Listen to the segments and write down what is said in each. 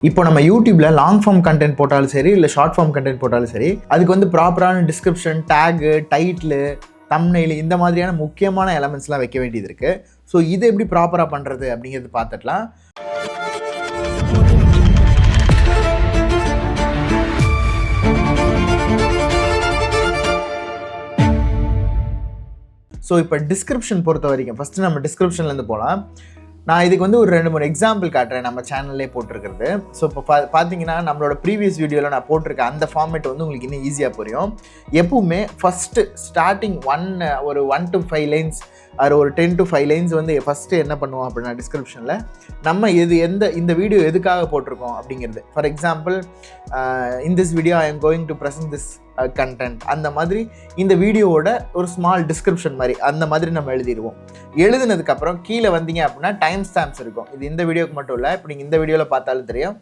இப்போ நம்ம யூடியூப்ல லாங் ஃபார்ம் கண்டென்ட் போட்டாலும் சரி இல்லை ஷார்ட் ஃபார்ம் கண்டென்ட் போட்டாலும் சரி அதுக்கு வந்து ப்ராப்பரான டிஸ்கிரிப்ஷன், டேகு, டைட்டிலு, தம்ப்நெயில் இந்த மாதிரியான முக்கியமான எலமெண்ட்ஸ்லாம் வைக்க வேண்டியது இருக்குது. ஸோ இதை எப்படி ப்ராப்பராக பண்ணுறது அப்படிங்கிறது பார்த்துக்கலாம். ஸோ இப்போ டிஸ்கிரிப்ஷன் பொறுத்த வரைக்கும் ஃபஸ்ட்டு நம்ம டிஸ்கிரிப்ஷன்லேருந்து போகலாம். நான் இதுக்கு வந்து ஒரு 2-3 எக்ஸாம்பிள் காட்டுறேன் நம்ம சேனல்லே போட்டிருக்கிறது. ஸோ இப்போ பார்த்தீங்கன்னா நம்மளோட ப்ரீவியஸ் வீடியோவில் நான் போட்டிருக்கேன் அந்த ஃபார்மேட் வந்து உங்களுக்கு இன்னும் ஈஸியாக புரியும். எப்பவுமே ஃபஸ்ட்டு ஸ்டார்டிங் ஒரு 1 to 5 லைன்ஸ் அது ஒரு 10 to 5 லைன்ஸ் வந்து ஃபஸ்ட்டு என்ன பண்ணுவோம் அப்படின்னா டிஸ்கிரிப்ஷனில் நம்ம இந்த வீடியோ எதுக்காக போட்டிருக்கோம் அப்படிங்கிறது. For example in this video I am going to present this content, அந்த மாதிரி இந்த வீடியோவோட ஒரு ஸ்மால் டிஸ்கிரிப்ஷன் மாதிரி அந்த மாதிரி நம்ம எழுதிடுவோம். எழுதுனதுக்கப்புறம் கீழே வந்தீங்க அப்படின்னா டைம் ஸ்டாம்ப்ஸ் இருக்கும். இது இந்த வீடியோக்கு மட்டும் இல்லை, இப்போ நீங்கள் இந்த வீடியோவில் பார்த்தாலும் தெரியும்.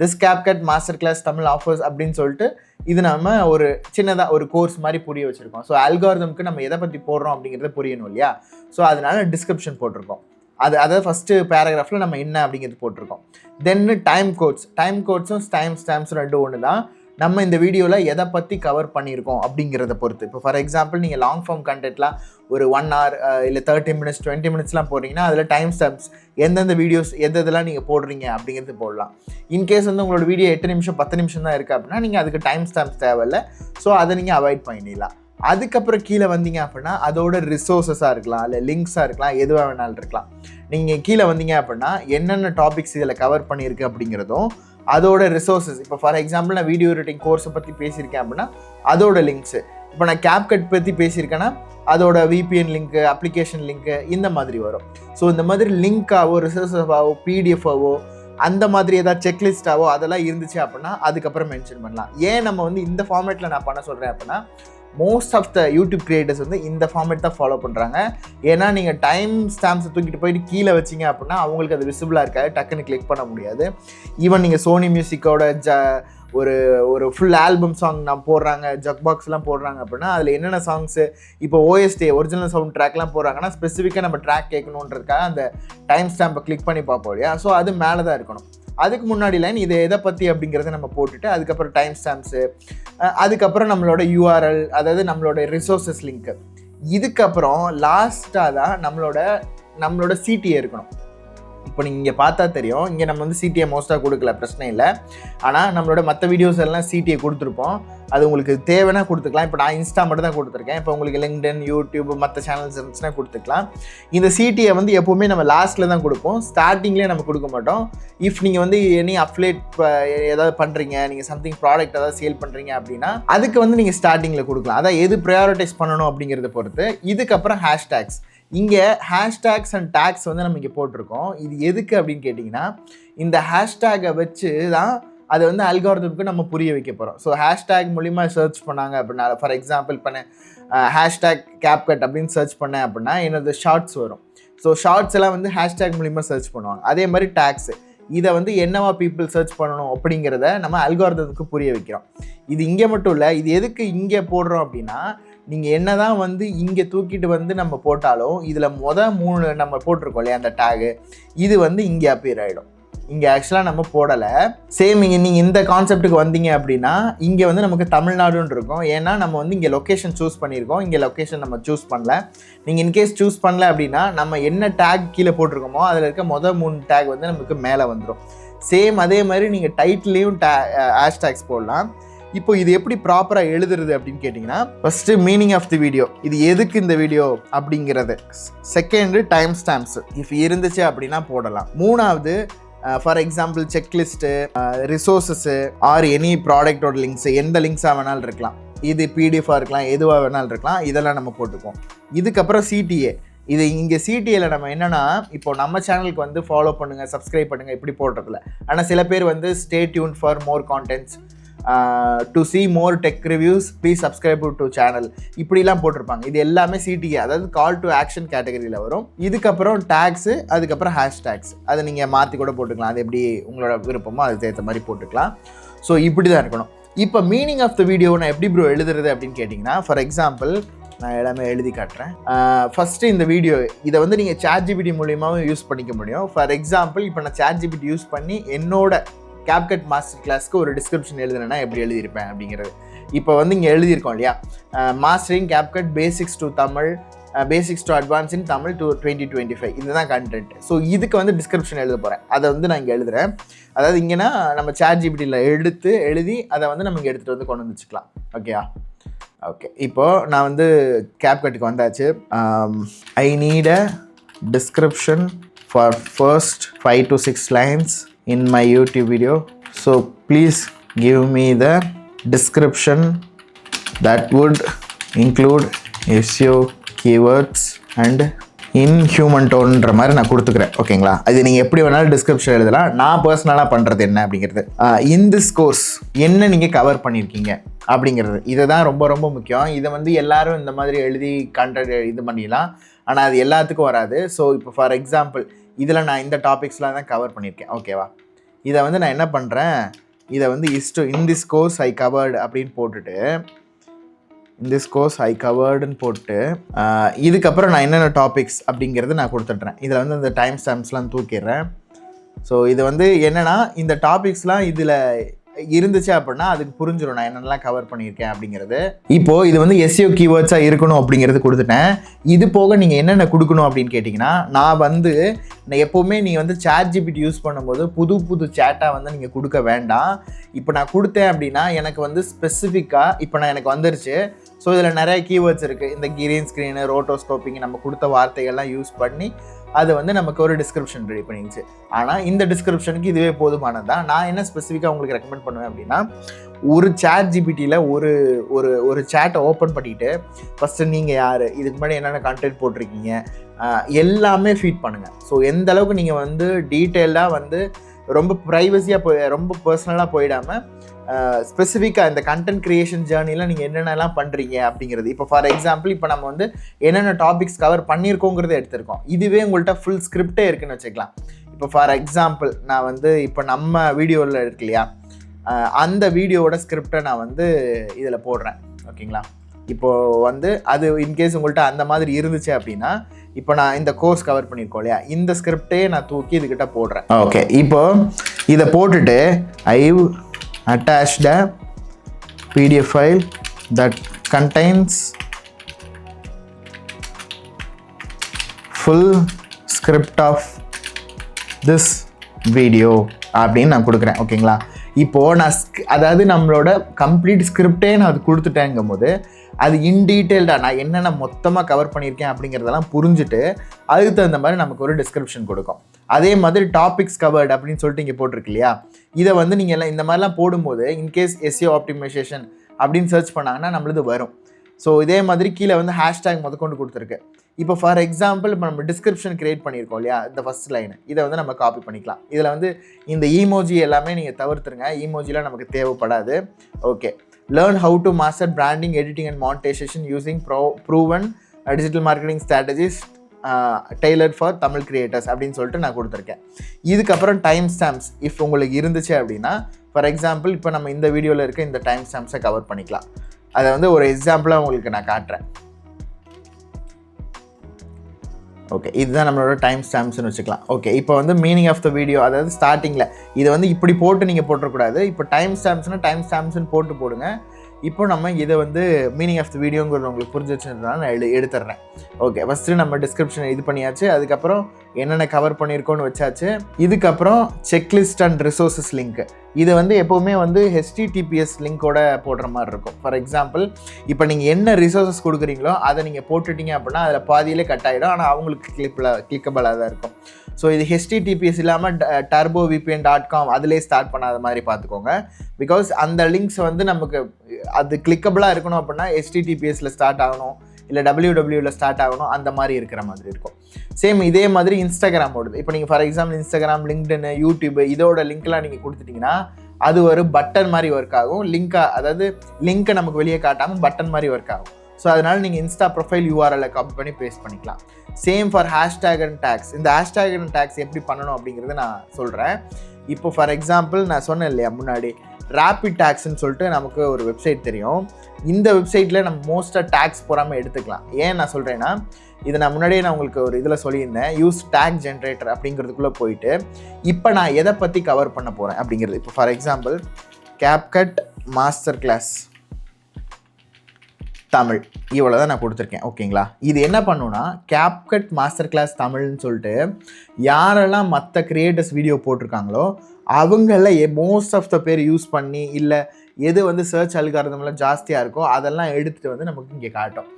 This CapCut master class Tamil offers அப்படின்னு சொல்லிட்டு இது நம்ம ஒரு சின்னதாக ஒரு கோர்ஸ் மாதிரி புரிய வச்சுருக்கோம். ஸோ அல்காரிதம்க்கு நம்ம எதை பற்றி போடுறோம் அப்படிங்கிறத புரியணும் இல்லையா? ஸோ அதனால டிஸ்கிரிப்ஷன் போட்டிருக்கோம். அதாவது ஃபஸ்ட்டு பேராகிராஃபில் நம்ம என்ன அப்படிங்கிறது போட்டிருக்கோம். தென்னு டைம் கோட்ஸும் டைம் ஸ்டாம்ப்ஸும் ரெண்டும் ஒன்று தான். நம்ம இந்த வீடியோவில் எதை பற்றி கவர் பண்ணியிருக்கோம் அப்படிங்கிறத பொறுத்து. இப்போ ஃபார் எக்ஸாம்பிள் நீங்கள் லாங் ஃபார்ம் கண்டென்ட்லாம் ஒரு 1 hour இல்லை 30 minutes 20 minutesலாம் போடுறீங்கன்னா அதில் டைம் ஸ்டாம்ப்ஸ் எந்தெந்த வீடியோஸ் எதெல்லாம் நீங்கள் போடுறீங்க அப்படிங்கிறது போடலாம். இன்கேஸ் வந்து உங்களோட வீடியோ 8 நிமிஷம் 10 நிமிஷம் தான் இருக்குது அப்படின்னா நீங்கள் அதுக்கு டைம் ஸ்டாம்ப்ஸ் தேவையில்லை. ஸோ அதை நீங்கள் அவாய்ட் பண்ணிடலாம். அதுக்கப்புறம் கீழே வந்தீங்க அப்படின்னா அதோட ரிசோர்ஸஸாக இருக்கலாம், இல்லை லிங்க்ஸாக இருக்கலாம், எதுவாக வேணாலும் இருக்கலாம். நீங்கள் கீழே வந்தீங்க அப்படின்னா என்னென்ன டாபிக்ஸ் இதில் கவர் பண்ணியிருக்கு அப்படிங்கிறதும் அதோட ரிசோர்ஸஸ். இப்போ ஃபார் எக்ஸாம்பிள் நான் வீடியோ எடிட்டிங் கோர்ஸை பற்றி பேசியிருக்கேன் அப்படின்னா அதோட லிங்க்ஸு. இப்போ நான் CapCut பற்றி பேசியிருக்கேன்னா அதோட VPN லிங்க்கு, அப்ளிகேஷன் லிங்க்கு இந்த மாதிரி வரும். ஸோ இந்த மாதிரி லிங்க்காவோ ரிசோர்ஸாவோ PDF-ஆவோ அந்த மாதிரி ஏதாவது செக்லிஸ்ட்டாவோ அதெல்லாம் இருந்துச்சு அப்படின்னா அதுக்கப்புறம் மென்ஷன் பண்ணலாம். ஏன் நம்ம வந்து இந்த ஃபார்மேட்டில் நான் பண்ண சொல்கிறேன் அப்படின்னா most of the YouTube creators வந்து இந்த ஃபார்மேட் தான் ஃபாலோ பண்ணுறாங்க. ஏன்னா நீங்கள் டைம் ஸ்டாம்ப்ஸை தூக்கிட்டு போயிட்டு கீழே வச்சிங்க அப்படின்னா அவங்களுக்கு அது விசிபிளாக இருக்காது, டக்குன்னு கிளிக் பண்ண முடியாது. ஈவன் நீங்கள் சோனி மியூசிக்கோட ஒரு ஃபுல் ஆல்பம் சாங் நான் போடுறாங்க, ஜக் பாக்ஸ்லாம் போடுறாங்க அப்படின்னா அதில் என்னென்ன சாங்ஸு இப்போ OST ஒரிஜினல் சவுண்ட் ட்ராக்லாம் போடுறாங்கன்னா ஸ்பெசிஃபிக்காக நம்ம ட்ராக் கேட்கணுன்றதுக்காக அந்த டைம் ஸ்டாம்பை கிளிக் பண்ணி பார்ப்போம் இல்லையா? ஸோ அது மேலே தான் இருக்கணும். அதுக்கு முன்னாடி லைன் இது எதை பற்றி அப்படிங்கிறத நம்ம போட்டுட்டு அதுக்கப்புறம் டைம் ஸ்டாம்ப்ஸு, அதுக்கப்புறம் நம்மளோட URL, அதாவது நம்மளோட ரிசோர்ஸஸ் லிங்க்கு. இதுக்கப்புறம் லாஸ்ட்டாக தான் நம்மளோட CTA இருக்கணும். இப்போ நீங்கள் இங்கே பார்த்தா தெரியும், இங்கே நம்ம வந்து CTA மோஸ்ட்டாக கொடுக்கல, பிரச்சனை இல்லை. ஆனால் நம்மளோட மற்ற வீடியோஸ் எல்லாம் CTA கொடுத்துருப்போம். அது உங்களுக்கு தேவைன்னா கொடுத்துக்கலாம். இப்போ நான் இன்ஸ்டா மட்டும் தான் கொடுத்துருக்கேன். இப்போ உங்களுக்கு LinkedIn, யூடியூப் மற்ற சேனல்ஸ் இருந்துச்சுன்னா கொடுத்துக்கலாம். இந்த CTA வந்து எப்போவுமே நம்ம லாஸ்ட்டில் தான் கொடுப்போம், ஸ்டார்டிங்லேயே நம்ம கொடுக்க மாட்டோம். இஃப் நீங்கள் வந்து எனி அஃப்லேட் ஏதாவது பண்ணுறீங்க, நீங்கள் சம்திங் ப்ராடக்ட் ஏதாவது சேல் பண்ணுறீங்க அப்படின்னா அதுக்கு வந்து நீங்கள் ஸ்டார்டிங்கில் கொடுக்கலாம். அதான் எது ப்ரையாரிட்டைஸ் பண்ணணும் அப்படிங்கிறத பொறுத்து. இதுக்கப்புறம் ஹேஷ்டேக்ஸ். இங்கே ஹேஷ்டேக்ஸ் அண்ட் டேக்ஸ் வந்து நம்ம இங்கே போட்டிருக்கோம். இது எதுக்கு அப்படின்னு கேட்டிங்கன்னா இந்த ஹேஷ்டேக்கை வச்சு தான் அதை வந்து அல்காரிதம்க்கு நம்ம புரிய வைக்க போகிறோம். ஸோ ஹேஷ்டேக் மூலிமா சர்ச் பண்ணாங்க அப்படின்னா, ஃபார் எக்ஸாம்பிள் பண்ண ஹேஷ்டேக் CapCut அப்படின்னு சர்ச் பண்ணேன் அப்படின்னா என்னோட ஷார்ட்ஸ் வரும். ஸோ ஷார்ட்ஸ் எல்லாம் வந்து ஹேஷ்டேக் மூலிமா சர்ச் பண்ணுவாங்க. அதே மாதிரி டேக்ஸு இதை வந்து என்னவா பீப்புள் சர்ச் பண்ணணும் அப்படிங்கிறத நம்ம அல்காரிதம்க்கு புரிய வைக்கிறோம். இது இங்கே மட்டும் இல்லை, இது எதுக்கு இங்கே போடுறோம் அப்படின்னா நீங்கள் என்ன தான் வந்து இங்கே தூக்கிட்டு வந்து நம்ம போட்டாலும் இதில் 3 நம்ம போட்டிருக்கோம் இல்லையா அந்த டேகு, இது வந்து இங்கே அப்பியர் ஆகிடும். இங்கே ஆக்சுவலாக நம்ம போடலை. சேம் நீங்கள் இந்த கான்செப்ட்டுக்கு வந்தீங்க அப்படின்னா இங்கே வந்து நமக்கு தமிழ்நாடுன்னு இருக்கும். ஏன்னா நம்ம வந்து இங்கே லொக்கேஷன் சூஸ் பண்ணியிருக்கோம், இங்கே லொக்கேஷன் நம்ம சூஸ் பண்ணல. நீங்கள் இன்கேஸ் சூஸ் பண்ணல அப்படின்னா நம்ம என்ன டேக் கீழே போட்டிருக்கோமோ அதில் இருக்க 3 டேக் வந்து நமக்கு மேலே வந்துடும். சேம் அதே மாதிரி நீங்கள் டைட்டிலையும் ஹேஷ்டேக்ஸ் போடலாம். இப்போ இது எப்படி ப்ராப்பராக எழுதுறது அப்படின்னு கேட்டிங்கன்னா first meaning of the video, இது எதுக்கு இந்த வீடியோ அப்படிங்கிறது. செகண்டு டைம் ஸ்டாம்ப்ஸ் இஃப் இருந்துச்சு அப்படின்னா போடலாம். 3வது for example checklist, resources or any ப்ராடக்டோட லிங்க்ஸு, எந்த லிங்க்ஸாக வேணாலும் இருக்கலாம். இது PDF-ஆக இருக்கலாம், எதுவாக வேணாலும் இருக்கலாம். இதெல்லாம் நம்ம போட்டுக்குவோம். இதுக்கப்புறம் CTA. இது இங்கே CTAல நம்ம என்னென்னா இப்போ நம்ம சேனலுக்கு வந்து ஃபாலோ பண்ணுங்கள், சப்ஸ்கிரைப் பண்ணுங்கள் இப்படி போடுறதில்ல. ஆனால் சில பேர் வந்து stay tune for more contents, to see more tech reviews please subscribe to channel இப்படிலாம் போட்டிருப்பாங்க. இது எல்லாமே CTA, அதாவது கால் டு ஆக்ஷன் கேட்டகரியில் வரும். இதுக்கப்புறம் டேக்ஸு, அதுக்கப்புறம் ஹேஷ்டேக்ஸ். அதை நீங்கள் மாற்றி கூட போட்டுக்கலாம். அது எப்படி உங்களோட விருப்பமோ அதுக்கு ஏற்ற மாதிரி போட்டுக்கலாம். ஸோ இப்படி தான் இருக்கணும். இப்போ மீனிங் ஆஃப் த வீடியோ நான் எப்படி ப்ரோ எழுதுறது அப்படின்னு கேட்டிங்கன்னா ஃபார் எக்ஸாம்பிள் நான் எல்லாமே எழுதி காட்டுறேன். ஃபஸ்ட்டு இந்த வீடியோ இதை வந்து நீங்கள் ChatGPT மூலியமாகவும் யூஸ் பண்ணிக்க முடியும். ஃபார் எக்ஸாம்பிள் இப்போ நான் ChatGPT யூஸ் பண்ணி என்னோட CapCut மாஸ்டர் கிளாஸ்க்கு ஒரு டிஸ்கிரிப்ஷன் எழுதுனேன்னா எப்படி எழுதியிருப்பேன் அப்படிங்கிறது. இப்போ வந்து இங்கே எழுதியிருக்கோம் இல்லையா, mastering CapCut basics to Tamil, basics to advance in Tamil to 2025, இதுதான் கண்டென்ட். ஸோ இதுக்கு வந்து டிஸ்கிரிப்ஷன் எழுத போகிறேன். அதை வந்து நான் இங்கே எழுதுகிறேன். அதாவது இங்கேனா நம்ம ChatGPTயில் எழுதி அதை வந்து நம்ம இங்கே எடுத்துகிட்டு வந்து கொண்டு வந்து வச்சுக்கலாம். ஓகேயா? ஓகே, இப்போது நான் வந்து CapCutக்கு வந்தாச்சு. I need a description for first 5 to 6 lines in my YouTube video. So please give me the description that would include SEO keywords and in human toneன்ற மாதிரி நான் கொடுத்துக்கிறேன். ஓகேங்களா? அது நீங்கள் எப்படி வேணாலும் டிஸ்கிரிப்ஷன் எழுதலாம். நான் பர்சனலாக பண்ணுறது என்ன அப்படிங்கிறது, in this course என்ன நீங்கள் கவர் பண்ணியிருக்கீங்க அப்படிங்கிறது, இதை தான் ரொம்ப ரொம்ப முக்கியம். இதை வந்து எல்லாரும் இந்த மாதிரி எழுதி கண்டென்ட் இது பண்ணிடலாம், ஆனால் அது எல்லாத்துக்கும் வராது. ஸோ இப்போ ஃபார் எக்ஸாம்பிள் இதில் நான் இந்த டாபிக்ஸ்லாம் தான் கவர் பண்ணியிருக்கேன். ஓகேவா? இதை வந்து நான் என்ன பண்ணுறேன், இதை வந்து in this course I covered அப்படின்னு போட்டுட்டு in this course I coveredன்னு போட்டு இதுக்கப்புறம் நான் என்னென்ன டாபிக்ஸ் அப்படிங்கிறது நான் கொடுத்துட்றேன். இதில் வந்து இந்த டைம் ஸ்டாம்ப்ஸ்லாம் தூக்கிடுறேன். ஸோ இது வந்து என்னென்னா இந்த டாபிக்ஸ்லாம் இதில் இருந்துச்சு அப்படின்னா அதுக்கு புரிஞ்சிடும் நான் என்னென்னலாம் கவர் பண்ணியிருக்கேன் அப்படிங்கிறது. இப்போது இது வந்து SEO கீவேர்ட்ஸாக இருக்கணும் அப்படிங்கிறது கொடுத்துட்டேன். இது போக நீங்கள் என்னென்ன கொடுக்கணும் அப்படின்னு கேட்டிங்கன்னா, நான் எப்போவுமே நீங்கள் வந்து ChatGPT யூஸ் பண்ணும்போது புது சேட்டாக வந்து நீங்கள் கொடுக்க வேண்டாம். இப்போ நான் கொடுத்தேன் அப்படின்னா எனக்கு வந்து ஸ்பெசிஃபிக்காக இப்போ எனக்கு வந்துருச்சு. ஸோ இதில் நிறைய கீவேர்ட்ஸ் இருக்குது. இந்த கிரீன் ஸ்க்ரீனு, ரோட்டோஸ்கோப்பிங், நம்ம கொடுத்த வார்த்தைகள்லாம் யூஸ் பண்ணி அது வந்து நமக்கு ஒரு டிஸ்கிரிப்ஷன் ரெடி பண்ணிடுச்சு. ஆனால் இந்த டிஸ்கிரிப்ஷனுக்கு இதுவே போதுமானது தான். நான் என்ன ஸ்பெசிஃபிக்காக உங்களுக்கு ரெக்கமெண்ட் பண்ணுவேன் அப்படின்னா, ஒரு ChatGPTயில் ஒரு சேட்டை ஓப்பன் பண்ணிவிட்டு ஃபஸ்ட்டு நீங்கள் யார், இதுக்கு முன்னாடி என்னென்ன கண்டென்ட் போட்டிருக்கீங்க எல்லாமே ஃபீட் பண்ணுங்கள். ஸோ எந்த அளவுக்கு நீங்கள் வந்து டீட்டெயில்டாக வந்து ரொம்ப ப்ரைவசியாக ரொம்ப பர்சனலாக போயிடாமல் ஸ்பெசிஃபிக்காக இந்த கண்டென்ட் க்ரியேஷன் ஜேர்னியில் நீங்கள் என்னென்னலாம் பண்ணுறீங்க அப்படிங்கிறது. இப்போ ஃபார் எக்ஸாம்பிள் இப்போ நம்ம வந்து என்னென்ன டாபிக்ஸ் கவர் பண்ணியிருக்கோங்கிறத எடுத்திருக்கோம். இதுவே உங்கள்கிட்ட ஃபுல் ஸ்கிரிப்டே இருக்குன்னு வச்சுக்கலாம். இப்போ ஃபார் எக்ஸாம்பிள் நான் வந்து இப்போ நம்ம வீடியோவில் இருக்கு இல்லையா, அந்த வீடியோவோட ஸ்கிரிப்டை நான் வந்து இதில் போடுறேன். ஓகேங்களா? இப்போது வந்து அது இன்கேஸ் உங்கள்கிட்ட அந்த மாதிரி இருந்துச்சு அப்படின்னா, இப்போ நான் இந்த கோர்ஸ் கவர் பண்ணியிருக்கோம் இல்லையா, இந்த ஸ்கிரிப்டே நான் தூக்கி இதுக்கிட்ட போடுறேன். ஓகே, இப்போ இதை போட்டுட்டு I've attached a PDF file that contains full script of this video அப்படின்னு நான் கொடுக்குறேன். ஓகேங்களா? இப்போது நான் அதாவது நம்மளோட கம்ப்ளீட் ஸ்கிரிப்டே நான் அது கொடுத்துட்டேங்கும் போது அது இன்டீட்டெயில்டாக நான் என்னென்ன மொத்தமாக கவர் பண்ணியிருக்கேன் அப்படிங்கிறதெல்லாம் புரிஞ்சுட்டு அதுக்கு தகுந்த மாதிரி நமக்கு ஒரு டிஸ்கிரிப்ஷன் கொடுக்கும். அதே மாதிரி டாபிக்ஸ் கவர்டு அப்படின்னு சொல்லிட்டு இங்கே போட்டிருக்கு இல்லையா, இதை வந்து நீங்கள் எல்லாம் இந்த மாதிரிலாம் போடும்போது இன்கேஸ் SEO ஆப்டிமைசேஷன் அப்படின்னு சர்ச் பண்ணாங்கன்னா நம்மளது வரும். ஸோ இதே மாதிரி கீழே வந்து ஹேஷ்டேக் முதற்கொண்டு கொடுத்துருக்கு. இப்போ ஃபார் எக்ஸாம்பிள் இப்போ நம்ம டிஸ்கிரிப்ஷன் க்ரியேட் பண்ணியிருக்கோம் இல்லையா, இந்த ஃபஸ்ட் லைன் இதை வந்து நம்ம காப்பி பண்ணிக்கலாம். இதில் வந்து இந்த ஈமோஜி எல்லாமே நீங்கள் தவிர்த்துருங்க, ஈமோஜிலாம் நமக்கு தேவைப்படாது. Okay, learn how to master branding, editing and monetization using proven digital marketing strategies tailored for Tamil creators அப்படின்னு சொல்லிட்டு நான் கொடுத்துருக்கேன். இதுக்கப்புறம் டைம் ஸ்டாம்ப்ஸ் இஃப் உங்களுக்கு இருந்துச்சு அப்படின்னா, ஃபார் எக்ஸாம்பிள் இப்போ நம்ம இந்த வீடியோவில் இருக்க இந்த டைம் ஸ்டாம்ப்ஸை கவர் பண்ணிக்கலாம். அதை வந்து ஒரு எக்ஸாம்பிளாக உங்களுக்கு நான் காட்டுறேன். ஓகே, இதுதான் நம்மளோட டைம் ஸ்டாம்ப்ஸ்னு வச்சுக்கலாம். ஓகே, இப்போ வந்து மீனிங் ஆஃப் த வீடியோ, அதாவது ஸ்டார்டிங்கில் இதை வந்து இப்படி போட்டு நீங்கள் போட்டுறக்கூடாது. இப்போ டைம் ஸ்டாம்ப்ஸ்னால் டைம் ஸ்டாம்ப்ஸ்னு போடுங்க. இப்போ நம்ம இதை வந்து மீனிங் ஆஃப் த வீடியோங்கிறது உங்களுக்கு புரிஞ்சிச்சுன்றதுனால நான் எடுத்துடுறேன். ஓகே, ஃபஸ்ட்டு நம்ம டிஸ்கிரிப்ஷனை இது பண்ணியாச்சு. அதுக்கப்புறம் என்னென்ன கவர் பண்ணியிருக்கோன்னு வச்சாச்சு. இதுக்கப்புறம் செக்லிஸ்ட் அண்ட் ரிசோர்ஸஸ் லிங்க், இது வந்து எப்போவுமே வந்து HTTPS லிங்க்கோட போடுற மாதிரி இருக்கும். ஃபார் எக்ஸாம்பிள் இப்போ நீங்கள் என்ன ரிசோர்ஸஸ் கொடுக்குறீங்களோ அதை நீங்கள் போட்டுட்டீங்க அப்படின்னா அதில் பாதியிலே கட் ஆகிடும், ஆனால் அவங்களுக்கு கிளிக்கபிளாக தான் இருக்கும். ஸோ இது HTTPS இல்லாமல் turbovpn.com அதிலே ஸ்டார்ட் பண்ணாத மாதிரி பார்த்துக்கோங்க. பிகாஸ் அந்த லிங்க்ஸ் வந்து நமக்கு அது கிளிக்கபிளாக இருக்கணும் அப்படின்னா HTTPSல ஸ்டார்ட் ஆகணும், இல்லை wwwல ஸ்டார்ட் ஆகணும், அந்த மாதிரி இருக்கிற மாதிரி இருக்கும். சேம் இதே மாதிரி இன்ஸ்டாகிராம் ஓடுது. இப்போ நீங்கள் for example Instagram, LinkedIn, YouTube இதோட லிங்க்லாம் நீங்கள் கொடுத்துட்டிங்கன்னா அது ஒரு பட்டன் மாதிரி ஒர்க் ஆகும். அதாவது லிங்க்கை நமக்கு வெளியே காட்டாமல் பட்டன் மாதிரி ஒர்க் ஆகும். ஸோ அதனால் நீங்கள் இன்ஸ்டா ப்ரொஃபைல் URL காப்பி பண்ணி பேஸ்ட் பண்ணிக்கலாம். Same for hashtag and tags. இந்த ஹேஷ்டேக் அண்ட் டேக்ஸ் எப்படி பண்ணணும் அப்படிங்கிறத நான் சொல்கிறேன். இப்போ ஃபார் எக்ஸாம்பிள் நான் சொன்னேன் இல்லையா முன்னாடி, ரேபிட் டேக்ஸ்ன்னு சொல்லிட்டு நமக்கு ஒரு வெப்சைட் தெரியும். இந்த வெப்சைட்டில் நம்ம மோஸ்ட்டாக டேக்ஸ் போகாமல் எடுத்துக்கலாம். ஏன் நான் சொல்கிறேன்னா, இதை நான் முன்னாடியே நான் உங்களுக்கு ஒரு இதில் சொல்லியிருந்தேன், யூஸ் டேக் ஜென்ரேட்டர் அப்படிங்கிறதுக்குள்ளே போயிட்டு இப்போ நான் எதை பற்றி கவர் பண்ண போகிறேன் அப்படிங்கிறது. இப்போ for example CapCut master class Tamil இவ்வளோ தான் நான் கொடுத்துருக்கேன். ஓகேங்களா? இது என்ன பண்ணுன்னா, CapCut மாஸ்டர் கிளாஸ் தமிழ்னு சொல்லிட்டு யாரெல்லாம் மற்ற கிரியேட்டர்ஸ் வீடியோ போட்டிருக்காங்களோ அவங்கள மோஸ்ட் ஆஃப் த பேர் யூஸ் பண்ணி, இல்லை எது வந்து சர்ச் அல்காரிதம்லாம் ஜாஸ்தியாக இருக்கோ அதெல்லாம் எடுத்துகிட்டு வந்து நமக்கு இங்கே காட்டும்.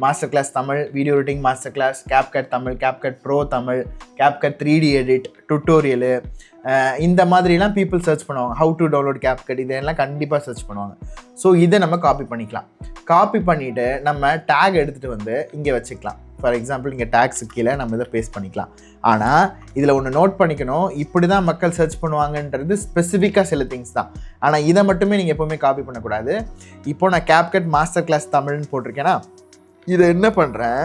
Master class Tamil, video editing master class, CapCut Tamil, CapCut pro Tamil, CapCut 3D edit, tutorial, இந்த மாதிரிலாம் பீப்புள் சர்ச் பண்ணுவாங்க. ஹவு டு டவுன்லோட் CapCut இதெல்லாம் கண்டிப்பாக சர்ச் பண்ணுவாங்க. ஸோ இதை நம்ம காப்பி பண்ணிக்கலாம். காப்பி பண்ணிவிட்டு நம்ம டேக் எடுத்துகிட்டு வந்து இங்கே வச்சுக்கலாம். ஃபார் எக்ஸாம்பிள் இங்கே டேக்ஸுக்கு கீழே நம்ம இதை பேஸ்ட் பண்ணிக்கலாம். ஆனால் இதில் ஒன்று நோட் பண்ணிக்கணும், இப்படி தான் மக்கள் சர்ச் பண்ணுவாங்கன்றது ஸ்பெசிஃபிக்காக சில திங்ஸ் தான். ஆனால் இதை மட்டுமே நீங்கள் எப்போவுமே காப்பி பண்ணக்கூடாது. இப்போ நான் CapCut மாஸ்டர் கிளாஸ் தமிழ்னு போட்டிருக்கேன்னா, இதை என்ன பண்ணுறேன்,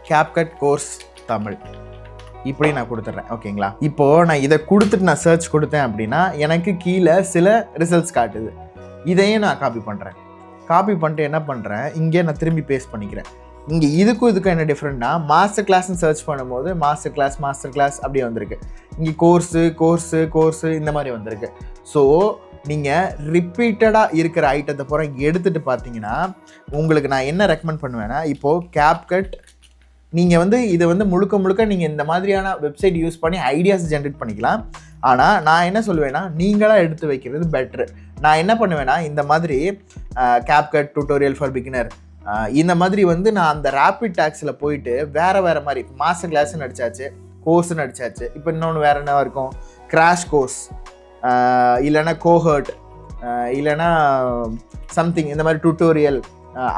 CapCut கோர்ஸ் தமிழ் இப்படி நான் கொடுத்துட்றேன். ஓகேங்களா? இப்போது நான் இதை கொடுத்துட்டு நான் சர்ச் கொடுத்தேன் அப்படின்னா எனக்கு கீழே சில ரிசல்ட்ஸ் காட்டுது. இதையும் நான் காப்பி பண்ணுறேன். காப்பி பண்ணிட்டு என்ன பண்ணுறேன், இங்கே நான் திரும்பி பேஸ்ட் பண்ணிக்கிறேன். இங்கே இதுக்கும் என்ன டிஃப்ரெண்ட்னா, மாஸ்டர் கிளாஸ்ன்னு சர்ச் பண்ணும்போது மாஸ்டர் கிளாஸ் அப்படியே வந்திருக்கு. இங்கே கோர்ஸு இந்த மாதிரி வந்திருக்கு. ஸோ நீங்கள் ரிப்பீட்டடாக இருக்கிற ஐட்டத்தை பூரா எடுத்துகிட்டு பார்த்தீங்கன்னா உங்களுக்கு நான் என்ன ரெக்கமெண்ட் பண்ணுவேன்னா, இப்போது CapCut நீங்கள் வந்து இதை வந்து முழுக்க நீங்கள் இந்த மாதிரியான வெப்சைட் யூஸ் பண்ணி ஐடியாஸ் ஜென்ரேட் பண்ணிக்கலாம். ஆனால் நான் என்ன சொல்லுவேன்னா, நீங்களாக எடுத்து வைக்கிறது பெட்ரு. நான் என்ன பண்ணுவேன்னா, இந்த மாதிரி CapCut டியூட்டோரியல் ஃபார் பிகினர் இந்த மாதிரி வந்து நான் அந்த ரேபிட் டேக்ஸில் போயிட்டு வேறு மாதிரி மாஸ்டர் கிளாஸ்ன்னு அடிச்சாச்சு, கோர்ஸ்ன்னு அடிச்சாச்சு. இப்போ இன்னொன்று வேறு என்ன இருக்கும், கிராஷ் கோர்ஸ், இல்லைன்னா கோஹர்ட், இல்லைன்னா சம்திங் இந்த மாதிரி டியூட்டோரியல்,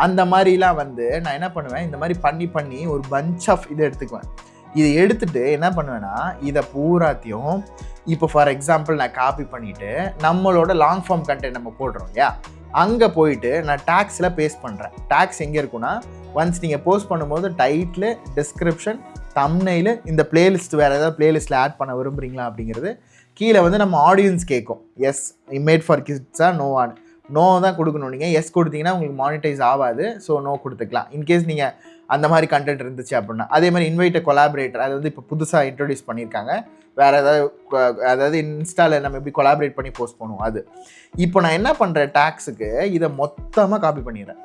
அந்த மாதிரிலாம் வந்து நான் என்ன பண்ணுவேன், இந்த மாதிரி பண்ணி ஒரு பஞ்ச் ஆஃப் இதை எடுத்துக்குவேன். இதை எடுத்துகிட்டு என்ன பண்ணுவேன்னா, இதை பூராத்தையும் இப்போ ஃபார் எக்ஸாம்பிள் நான் காப்பி பண்ணிவிட்டு நம்மளோட லாங் ஃபார்ம் கண்டென்ட் நம்ம போடுறோம் இல்லையா, அங்கே போயிட்டு நான் டேக்ஸில் பேஸ்ட் பண்ணுறேன். டேக்ஸ் எங்கே இருக்குன்னா, ஒன்ஸ் நீங்கள் போஸ்ட் பண்ணும்போது டைட்டில், டிஸ்கிரிப்ஷன், தம்ப்நெயில், இந்த பிளேலிஸ்ட் வேறு ஏதாவது பிளேலிஸ்ட்டில் ஆட் பண்ண விரும்புகிறீங்களா அப்படிங்கிறது கீழே வந்து நம்ம ஆடியன்ஸ் கேட்கும். எஸ் மேட் ஃபார் கிட்ஸாக நோ தான் கொடுக்கணும். நீங்கள் எஸ் கொடுத்தீங்கன்னா உங்களுக்கு மானிட்டைஸ் ஆகாது. ஸோ நோ கொடுத்துக்கலாம். இன்கேஸ் நீங்கள் அந்த மாதிரி கண்டென்ட் இருந்துச்சு அப்படின்னா. அதே மாதிரி இன்வைட்ட கொலாபரேட்டர், அது வந்து இப்போ புதுசாக இன்ட்ரடியூஸ் பண்ணியிருக்காங்க. வேறு அதாவது இன்ஸ்டாவில் நம்ம எப்படி கொலாபரேட் பண்ணி போஸ்ட் பண்ணுவோம் அது. இப்போ நான் என்ன பண்ணுறேன், டேக்ஸுக்கு இதை மொத்தமாக காப்பி பண்ணிடுறேன்.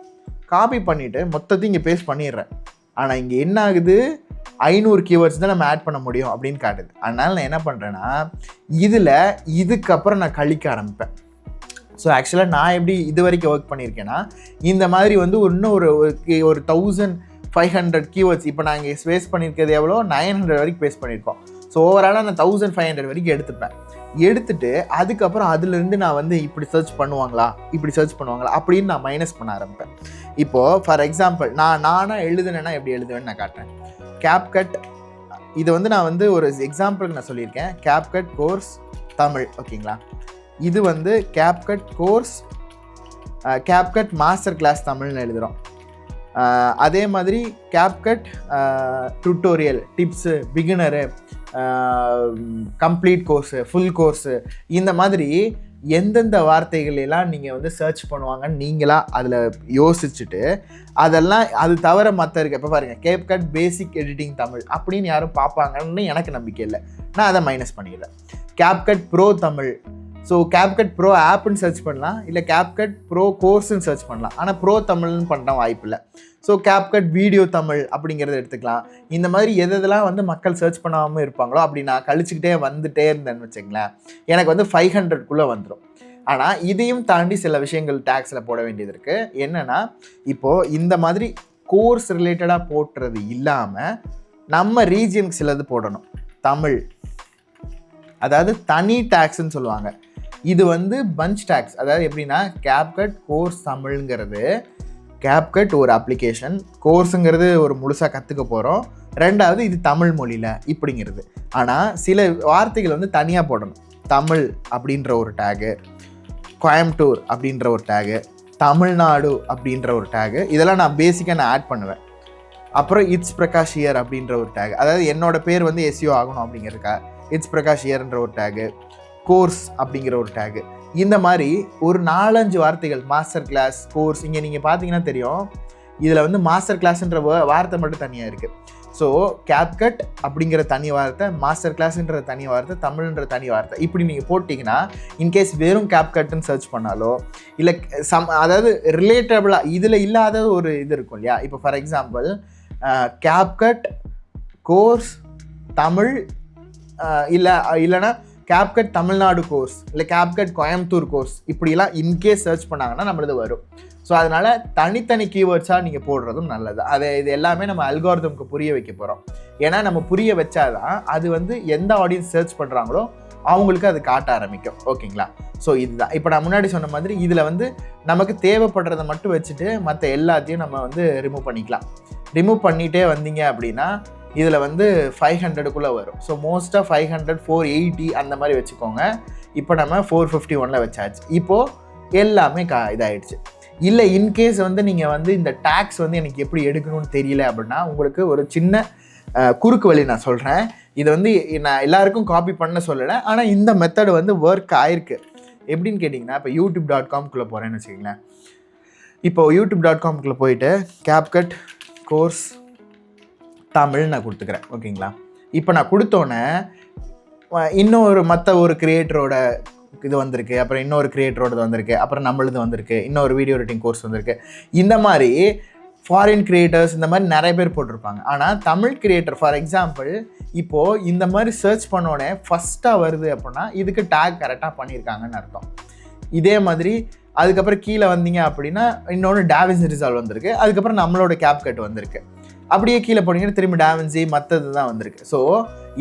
காப்பி பண்ணிவிட்டு மொத்தத்தையும் இங்கே பேஸ்ட் பண்ணிடுறேன். ஆனால் இங்கே என்ன ஆகுது, 500 கீவேர்ட்ஸ் தான் நம்ம ஆட் பண்ண முடியும் அப்படின்னு காட்டுது. அதனால் நான் என்ன பண்ணுறேன்னா, இதுக்கப்புறம் நான் கழிக்க ஆரம்பிப்பேன். ஸோ ஆக்சுவலாக நான் எப்படி இது வரைக்கும் ஒர்க் பண்ணியிருக்கேன்னா, இந்த மாதிரி வந்து இன்னும் ஒரு 1500 கீவேர்ட்ஸ், இப்போ நான் இங்கே பேஸ்ட் பண்ணியிருக்கிறது எவ்வளோ, 900 வரைக்கும் பேஸ்ட் பண்ணியிருக்கோம். ஸோ ஓவராலாக நான் 1500 வரைக்கும் எடுத்துட்டு அதுக்கப்புறம் அதுலேருந்து நான் வந்து இப்படி சர்ச் பண்ணுவாங்களா அப்படின்னு நான் மைனஸ் பண்ண ஆரம்பிப்பேன். இப்போது ஃபார் எக்ஸாம்பிள் நானாக எழுதுனேன்னா எப்படி எழுதுவேன்னு நான் காட்டுறேன். CapCut இது வந்து நான் வந்து ஒரு எக்ஸாம்பிளுக்கு நான் சொல்லியிருக்கேன். CapCut course Tamil. ஓகேங்களா? இது வந்து CapCut course, CapCut master class தமிழ்னு எழுதுகிறோம். அதே மாதிரி CapCut tutorial, tips, beginner, complete course, full course, இந்த மாதிரி எந்தெந்த வார்த்தைகள் எல்லாம் நீங்கள் வந்து சர்ச் பண்ணுவாங்கன்னு நீங்களாக அதில் யோசிச்சுட்டு அதெல்லாம் அது தவிர மற்ற இருக்குது. இப்போ பாருங்கள், CapCut பேசிக் எடிட்டிங் தமிழ் அப்படின்னு யாரும் பார்ப்பாங்கன்னு எனக்கு நம்பிக்கை இல்லை. நான் அதை மைனஸ் பண்ணிடுறேன். CapCut pro Tamil. So CapCut pro ஆப்புன்னு சர்ச் பண்ணலாம், இல்லை CapCut ப்ரோ கோர்ஸ்ன்னு சர்ச் பண்ணலாம். ஆனால் ப்ரோ தமிழ்னு பண்ண வாய்ப்பு இல்லை. ஸோ CapCut வீடியோ தமிழ் அப்படிங்கிறத எடுத்துக்கலாம். இந்த மாதிரி எதெல்லாம் வந்து மக்கள் சர்ச் பண்ணாமல் இருப்பாங்களோ அப்படி நான் கழிச்சுக்கிட்டே வந்துட்டே இருந்தேன்னு வச்சுங்களேன், எனக்கு வந்து 500க்குள்ளே வந்துடும். ஆனால் இதையும் தாண்டி சில விஷயங்கள் டேக்ஸில் போட வேண்டியது இருக்குது. என்னென்னா, இப்போது இந்த மாதிரி கோர்ஸ் ரிலேட்டடாக போட்டுறது இல்லாமல் நம்ம ரீஜியனுக்கு சிலது போடணும். தமிழ், அதாவது தனி டேக்ஸ்ன்னு சொல்லுவாங்க. இது வந்து பஞ்ச் டேக்ஸ். அதாவது எப்படின்னா, CapCut கோர்ஸ் தமிழ்ங்கிறது CapCut ஒரு அப்ளிகேஷன், கோர்ஸுங்கிறது ஒரு முழுசாக கற்றுக்க போகிறோம். ரெண்டாவது இது தமிழ் மொழியில் இப்படிங்கிறது. ஆனால் சில வார்த்தைகள் வந்து தனியாக போடணும். தமிழ் அப்படின்ற ஒரு டேகு, கோயம்புத்தூர் அப்படின்ற ஒரு டேகு, தமிழ்நாடு அப்படின்ற ஒரு டேகு, இதெல்லாம் நான் பேசிக்காக நான் ஆட் பண்ணுவேன். அப்புறம் இட்ஸ் பிரகாஷ் இயர் அப்படின்ற ஒரு டேக், அதாவது என்னோட பேர் வந்து எஸ்இஓ ஆகணும் அப்படிங்கிறதுக்கா இட்ஸ் பிரகாஷ் இயர்ன்ற ஒரு டேகு. கோர்ஸ் அப்படிங்கிற ஒரு டேகு. இந்த மாதிரி ஒரு 4-5 வார்த்தைகள், மாஸ்டர் கிளாஸ், கோர்ஸ், இங்கே நீங்கள் பார்த்தீங்கன்னா தெரியும், இதில் வந்து மாஸ்டர் கிளாஸ்ன்ற வார்த்தை மட்டும் தனியாக இருக்குது. ஸோ CapCut அப்படிங்கிற தனி வார்த்தை, மாஸ்டர் கிளாஸ்ன்ற தனி வார்த்தை, தமிழ்ன்ற தனி வார்த்தை, இப்படி நீங்கள் போட்டிங்கன்னா இன்கேஸ் வெறும் CapCutன்னு சர்ச் பண்ணாலோ இல்லை அதாவது ரிலேட்டபிளாக இதில் இல்லாத ஒரு இது இருக்கும் இல்லையா. இப்போ for example CapCut course Tamil, இல்லைன்னா CapCut தமிழ்நாடு கோர்ஸ், இல்லை CapCut கோயம்புத்தூர் கோர்ஸ், இப்படிலாம் இன்கேஸ் சர்ச் பண்ணாங்கன்னா நம்மளது வரும். ஸோ அதனால் தனித்தனி கீவேர்ட்ஸாக நீங்கள் போடுறதும் நல்லது. இது எல்லாமே நம்ம அல்காரிதம்க்கு புரிய வைக்க போகிறோம். ஏன்னா நம்ம புரிய வச்சாதான் அது வந்து எந்த ஆடியன்ஸ் சர்ச் பண்ணுறாங்களோ அவங்களுக்கு அது காட்ட ஆரம்பிக்கும். ஓகேங்களா? ஸோ இதுதான் இப்போ நான் முன்னாடி சொன்ன மாதிரி இதில் வந்து நமக்கு தேவைப்படுறதை மட்டும் வச்சுட்டு மற்ற எல்லாத்தையும் நம்ம வந்து ரிமூவ் பண்ணிக்கலாம். ரிமூவ் பண்ணிகிட்டே வந்தீங்க அப்படின்னா இதில் வந்து 500க்குள்ளே வரும். ஸோ மோஸ்ட்டாக 500, 480 அந்த மாதிரி வச்சுக்கோங்க. இப்போ நம்ம 451 வச்சாச்சு. இப்போது எல்லாமே இதாகிடுச்சு. இல்லை இன்கேஸ் வந்து நீங்கள் வந்து இந்த டேக்ஸ் வந்து எனக்கு எப்படி எடுக்கணும்னு தெரியல அப்படின்னா உங்களுக்கு ஒரு சின்ன குறுக்கு வழி நான் சொல்கிறேன். இதை வந்து நான் எல்லாருக்கும் காப்பி பண்ண சொல்லலை, ஆனால் இந்த மெத்தடு வந்து ஒர்க் ஆயிருக்கு. எப்படின்னு கேட்டிங்கன்னா, இப்போ youtube.com-குள்ளே போகிறேன்னு வச்சுக்கிங்களேன். இப்போது youtube.com-குள்ளே போயிட்டு CapCut கோர்ஸ் தமிழ் நான் கொடுத்துக்கிறேன். ஓகேங்களா? இப்போ நான் கொடுத்தோன்னே இன்னொரு மற்ற ஒரு கிரியேட்டரோட இது வந்திருக்கு, அப்புறம் இன்னொரு கிரியேட்டரோடது வந்திருக்கு, அப்புறம் நம்மளது வந்திருக்கு, இன்னொரு வீடியோ எடிட்டிங் கோர்ஸ் வந்திருக்கு. இந்த மாதிரி ஃபாரின் கிரியேட்டர்ஸ் இந்த மாதிரி நிறைய பேர் போட்டிருப்பாங்க. ஆனால் தமிழ் கிரியேட்டர் ஃபார் எக்ஸாம்பிள் இப்போது இந்த மாதிரி சர்ச் பண்ணோடனே ஃபஸ்ட்டாக வருது அப்படின்னா இதுக்கு டேக் கரெக்டாக பண்ணியிருக்காங்கன்னு அர்த்தம். இதே மாதிரி அதுக்கப்புறம் கீழே வந்தீங்க அப்படின்னா இன்னொன்று டாவின்சி ரிசால்வ் வந்திருக்கு, அதுக்கப்புறம் நம்மளோட CapCut வந்திருக்கு. அப்படியே கீழே போனீங்கன்னா திரும்பி டாவின்சி மற்றது தான் வந்திருக்கு. ஸோ